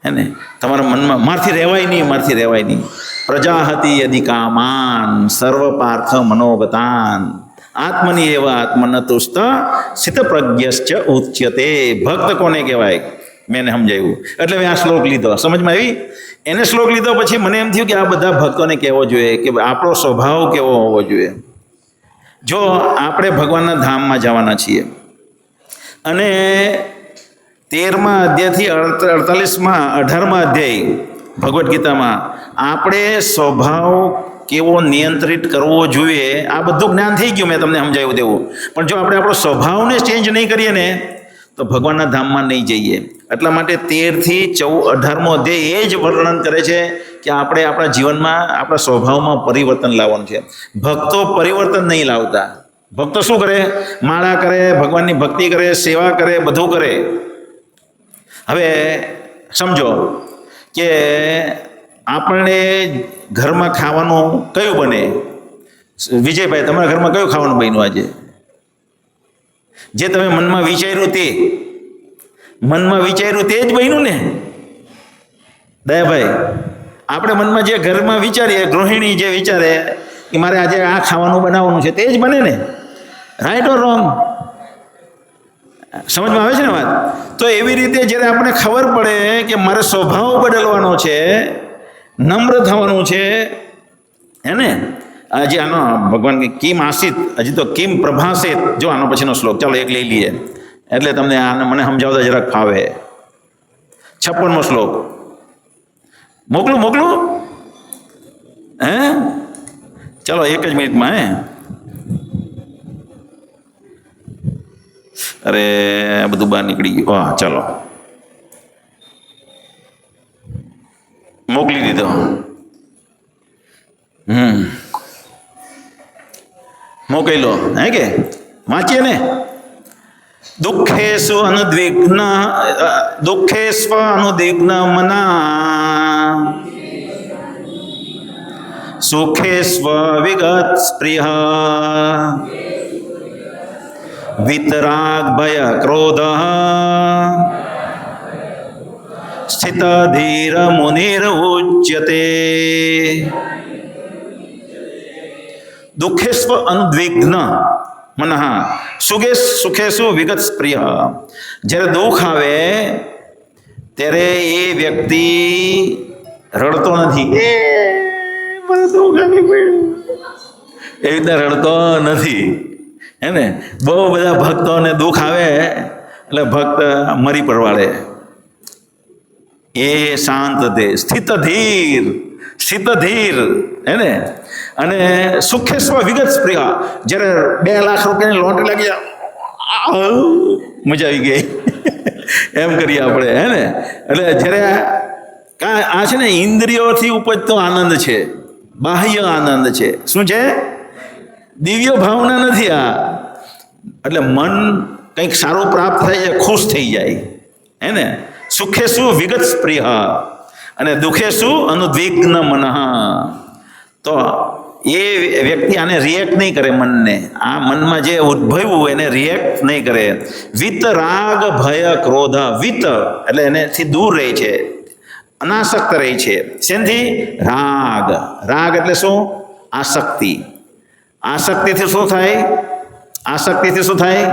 હે ને. તમારા મનમાં મારથી રહેવાય નહીં, મારથી રહેવાય નહીં. પ્રજાહતિ યદિ કામાન સર્વ પાર્થ મનોગતાન આત્મની એવા આત્મનતુસ્ત સિત પ્રજ્ઞશ્ચ ઉચ્યતે. ભક્ત કોને કહેવાય મેં એને સમજાવ્યું. એટલે મેં આ શ્લોક લીધો, સમજમાં આવી? એને શ્લોક લીધો પછી મને એમ થયું કે આ બધા ભક્તોને કહેવો જોઈએ કે આપણો સ્વભાવ કેવો હોવો જોઈએ. જો આપણે ભગવાનના ધામમાં જવાના છીએ અને 13મા અધ્યાયથી 18મા અધ્યાય ભગવદ્ ગીતામાં આપણે સ્વભાવ કેવો નિયંત્રિત કરવો જોઈએ આ બધું જ્ઞાન થઈ ગયું, મેં તમને સમજાવ્યું તેવું. પણ જો આપણે આપણો સ્વભાવને ચેન્જ નહીં કરીએ ને તો ભગવાનના ધામમાં નહીં જઈએ. એટલા માટે 13થી 18મો અધ્યાય એ જ વર્ણન કરે છે કે આપણે આપણા જીવનમાં આપણા સ્વભાવમાં પરિવર્તન લાવવાનું છે. ભક્તો પરિવર્તન નહીં લાવતા. ભક્તો શું કરે? માળા કરે, ભગવાનની ભક્તિ કરે, સેવા કરે, બધું કરે. હવે સમજો કે આપણે ઘરમાં ખાવાનું કયું બને? વિજયભાઈ, તમારા ઘરમાં કયું ખાવાનું બન્યું આજે? જે તમે મનમાં વિચાર્યું તે જ બન્યું ને દયાભાઈ? આપણે મનમાં જે ઘરમાં વિચારીએ, ગૃહિણી જે વિચારે કે મારે આજે આ ખાવાનું બનાવવાનું છે, તે જ બને ને? Right or wrong? સમજમાં આવે છે ને વાત? તો એવી રીતે જ્યારે આપણે ખબર પડે કે મારે સ્વભાવ બદલવાનો છે, નમ્ર થવાનું છે, હે ને. હજી આનો ભગવાન કિમ આસિત, હજી તો કિમ પ્રભાસિત. જો આનો પછીનો શ્લોક ચાલો એક લઈ લઈએ એટલે તમને આને મને સમજાવતા જરાક ફાવે. 56મો શ્લોક મોકલું હે? ચાલો એક જ મિનિટમાં. હે, અરે બધું બહાર નીકળી ગયું. વાહ, ચાલો મોકલી દીધો. મોકલો, હે કે વાંચીએ ને. દુઃખેષુ અનુદ્વિગ્ન મના સુખેસ્વ વિગત સ્પૃહ વિતરાગ ભય ક્રોધ સ્થિત ધીર મુનિર ઉચ્યતે. દુઃખેસ્વ અનુદ્વિગ્ન મનઃ સુખેશુ વિગત સ્પ્રિય. જ્યારે દુઃખ આવે ત્યારે એ વ્યક્તિ રડતો નથી, મને દુઃખ આવી પડ્યું, એવી રીતના રડતો નથી, હે ને. બહુ બધા ભક્તોને દુઃખ આવે એટલે ભક્ત મરી પરવાળે. એ શાંત તે સ્થિત ધીર, હે ને. અને સુખેસ્વ વિગત સ્પ્રિય. જ્યારે 2 લાખ રૂપિયાની લોટરી લાગી મજા આવી ગઈ એમ કરીએ આપણે, હે ને. એટલે જ્યારે આ છે ને ઇન્દ્રિયોથી ઉપજતો આનંદ છે, બાહ્ય આનંદ છે. શું છે? દિવ્ય ભાવના નથી આ. એટલે મન કંઈક સારું પ્રાપ્ત થાય છે, ખુશ થઈ જાય, હે ને. સુખેશુ વિગત સ્પ્રિય અને દુઃખેશુ અનુદ્વિગ્ન મનઃ. તો એ વ્યક્તિ આને રિએક્ટ નહીં કરે મનને, આ મનમાં જે ઉદ્ભવ્યું એને રિએક્ટ નહીં કરે. વિત રાગ ભય ક્રોધ, વિત એટલે એનેથી દૂર રહે છે, અનાસક્ત રહે છે. શેનથી? રાગ. રાગ એટલે શું? આસક્તિ. આસક્તિથી શું થાય? આસક્તિથી શું થાય?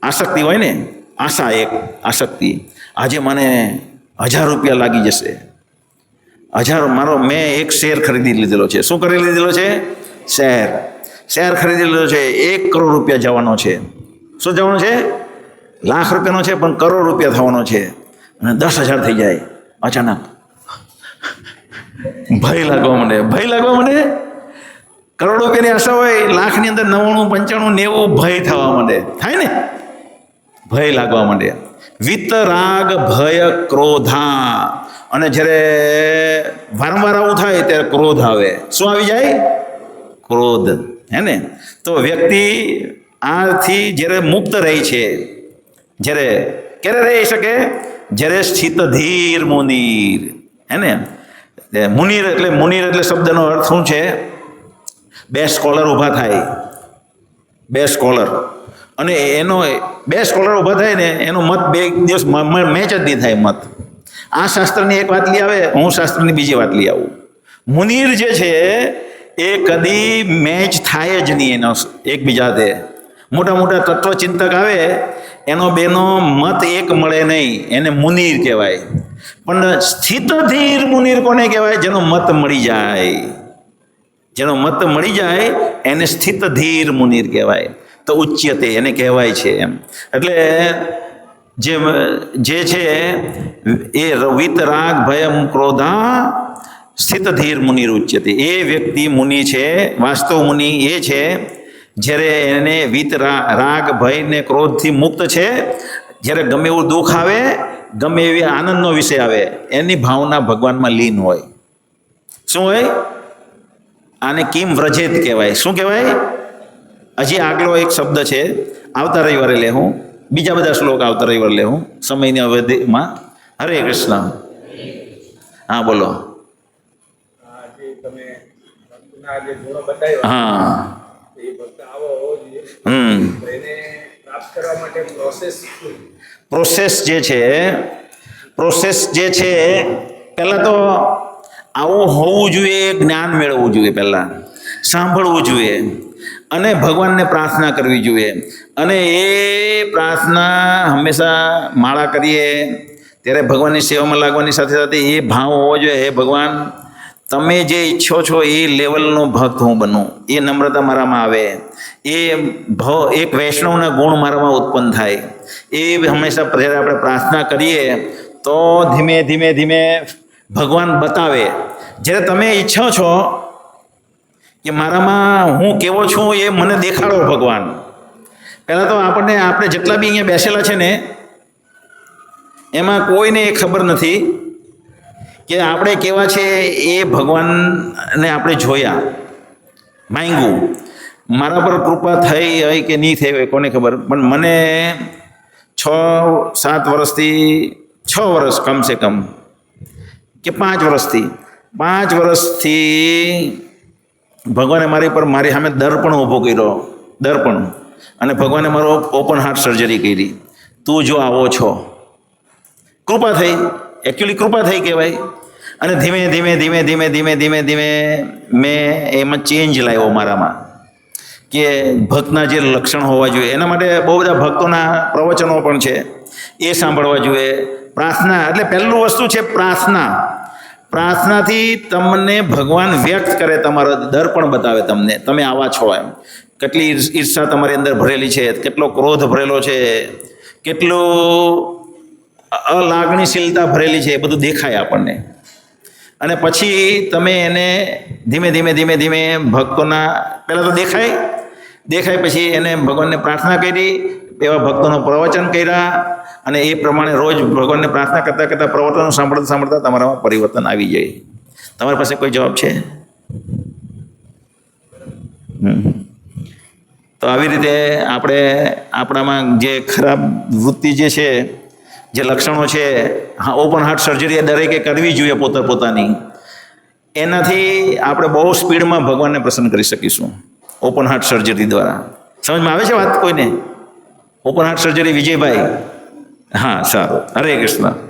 આસક્તિ હોય ને, આશા, એક આસક્તિ. આજે મને 1000 રૂપિયા લાગી જશે, 1000 મેં એક શેર ખરીદી લીધેલો છે. શું કરી લીધેલો છે? શેર ખરીદી લીધેલો છે. 1 કરોડ રૂપિયા જવાનો છે. શું જવાનો છે? લાખ રૂપિયાનો છે પણ કરોડ રૂપિયા થવાનો છે. અને 10,000 થઈ જાય અચાનક, ભય લાગવા માંડે. કરોડ રૂપિયાની આશા હોય, લાખની અંદર 99, 95, 90 ભય થવા માંડે. થાય ને? ભય લાગવા માંડે. વિત રાગ ભય ક્રોધા. અને જ્યારે વારંવાર આવું થાય ત્યારે ક્રોધ આવે. શું આવી જાય? ક્રોધ. હે ને? તો વ્યક્તિ આથી જ્યારે મુક્ત રહે છે, જ્યારે ક્યારે રહી શકે? જ્યારે સ્થિત ધીર મુનીર. હે ને? મુનીર એટલે શબ્દનો અર્થ શું છે? 2 સ્કોલર ઊભા થાય, 2 સ્કોલર, અને એનો 2 સ્કોલર ઊભા થાય ને એનો મત 2 દિવસ મેચ જ નહીં થાય મત. આ શાસ્ત્રની એક વાત લઈ આવે, હું શાસ્ત્રની બીજી વાત લઈ આવું. મુનીર જે છે એ કદી મેચ થાય જ નહીં એનો એકબીજાથી. મોટા તત્વચિંતક આવે એનો બેનો મત એક મળે નહીં, એને મુનીર કહેવાય. પણ સ્થિત ધીર મુનીર કોને કહેવાય? જેનો મત મળી જાય એને સ્થિત ધીર મુનીર કહેવાય. તો ઉચ્યતે એને કહેવાય છે એમ. એટલે જે છે એ વિત રાગ ભયમ ક્રોધા સ્થિત ધીર મુનિર ઉચ્યતે. એ વ્યક્તિ મુનિ છે, વાસ્તવ મુનિ એ છે જ્યારે એને વિત રાગ ભય ને ક્રોધથી મુક્ત છે. જ્યારે ગમે એવું દુઃખ આવે, ગમે એવી આનંદનો વિષય આવે, એની ભાવના ભગવાનમાં લીન હોય. શું હોય? આને કિમ વ્રજેત કહેવાય. શું કહેવાય? હજી આગલો એક શબ્દ છે, આવતા રવિવારે લેવું. બીજા બધા શ્લોક આવતા રવિવારે લેવું સમયની અવધિમાં. હરે કૃષ્ણ. હા બોલો. હા. પ્રોસેસ જે છે પહેલાં તો આવું હોવું જોઈએ, જ્ઞાન મેળવવું જોઈએ, પહેલાં સાંભળવું જોઈએ અને ભગવાનને પ્રાર્થના કરવી જોઈએ. અને એ પ્રાર્થના હંમેશા માળા કરીએ ત્યારે ભગવાનની સેવામાં લાગવાની સાથે સાથે એ ભાવ હોવો જોઈએ, હે ભગવાન તમે જે ઈચ્છો છો એ લેવલનો ભક્ત હું બનું, એ નમ્રતા મારામાં આવે, એ એક વૈષ્ણવના ગુણ મારામાં ઉત્પન્ન થાય. એ હંમેશા જ્યારે આપણે પ્રાર્થના કરીએ તો ધીમે ધીમે ભગવાન બતાવે. જ્યારે તમે ઈચ્છો છો કે મારામાં હું કેવો છું એ મને દેખાડો ભગવાન. પહેલાં તો આપણે જેટલા બી અહીંયા બેસેલા છે ને એમાં કોઈને એ ખબર નથી કે આપણે કેવા છે. એ ભગવાનને આપણે જોયા, માંગ્યું, મારા પર કૃપા થઈ હોય કે નહીં થઈ હોય કોને ખબર. પણ મને 6-7 વર્ષથી 6 વર્ષ કમસે કમ કે 5 વર્ષથી ભગવાને મારી સામે દર્પણ ઊભો કર્યો, દર્પણ. અને ભગવાને મારો ઓપન હાર્ટ સર્જરી કરી. તું જો આવો છો, કૃપા થઈ, એકચ્યુઅલી કૃપા થઈ કહેવાય. અને ધીમે ધીમે મેં એમાં ચેન્જ લાવ્યો મારામાં કે ભક્તના જે લક્ષણ હોવા જોઈએ. એના માટે બહુ બધા ભક્તોના પ્રવચનો પણ છે, એ સાંભળવા જોઈએ. પ્રાર્થના એટલે પહેલું વસ્તુ છે પ્રાર્થના. પ્રાર્થનાથી તમને ભગવાન વ્યક્ત કરે, તમારો દર્પણ બતાવે તમને, તમે આવા છો એમ. કેટલી ઈર્ષા તમારી અંદર ભરેલી છે, કેટલો ક્રોધ ભરેલો છે, કેટલું અલાગણીશીલતા ભરેલી છે, એ બધું દેખાય આપણને. અને પછી તમે એને ધીમે ભક્તોના પહેલાં તો દેખાય પછી એને ભગવાનને પ્રાર્થના કરી, એવા ભક્તોનો પ્રવચન કર્યા, અને એ પ્રમાણે રોજ ભગવાનને પ્રાર્થના કરતાં પ્રવચનો સાંભળતા તમારામાં પરિવર્તન આવી જાય. તમારી પાસે કોઈ જવાબ છે? તો આવી રીતે આપણે આપણામાં જે ખરાબ વૃત્તિ જે છે, જે લક્ષણો છે, ઓપન હાર્ટ સર્જરી દરેકે કરવી જોઈએ પોતાની. એનાથી આપણે બહુ સ્પીડમાં ભગવાનને પ્રસન્ન કરી શકીશું ઓપન હાર્ટ સર્જરી દ્વારા. સમજમાં આવે છે વાત કોઈને? Open heart surgery Vijaybhai? હા, સારું. હરે કૃષ્ણ.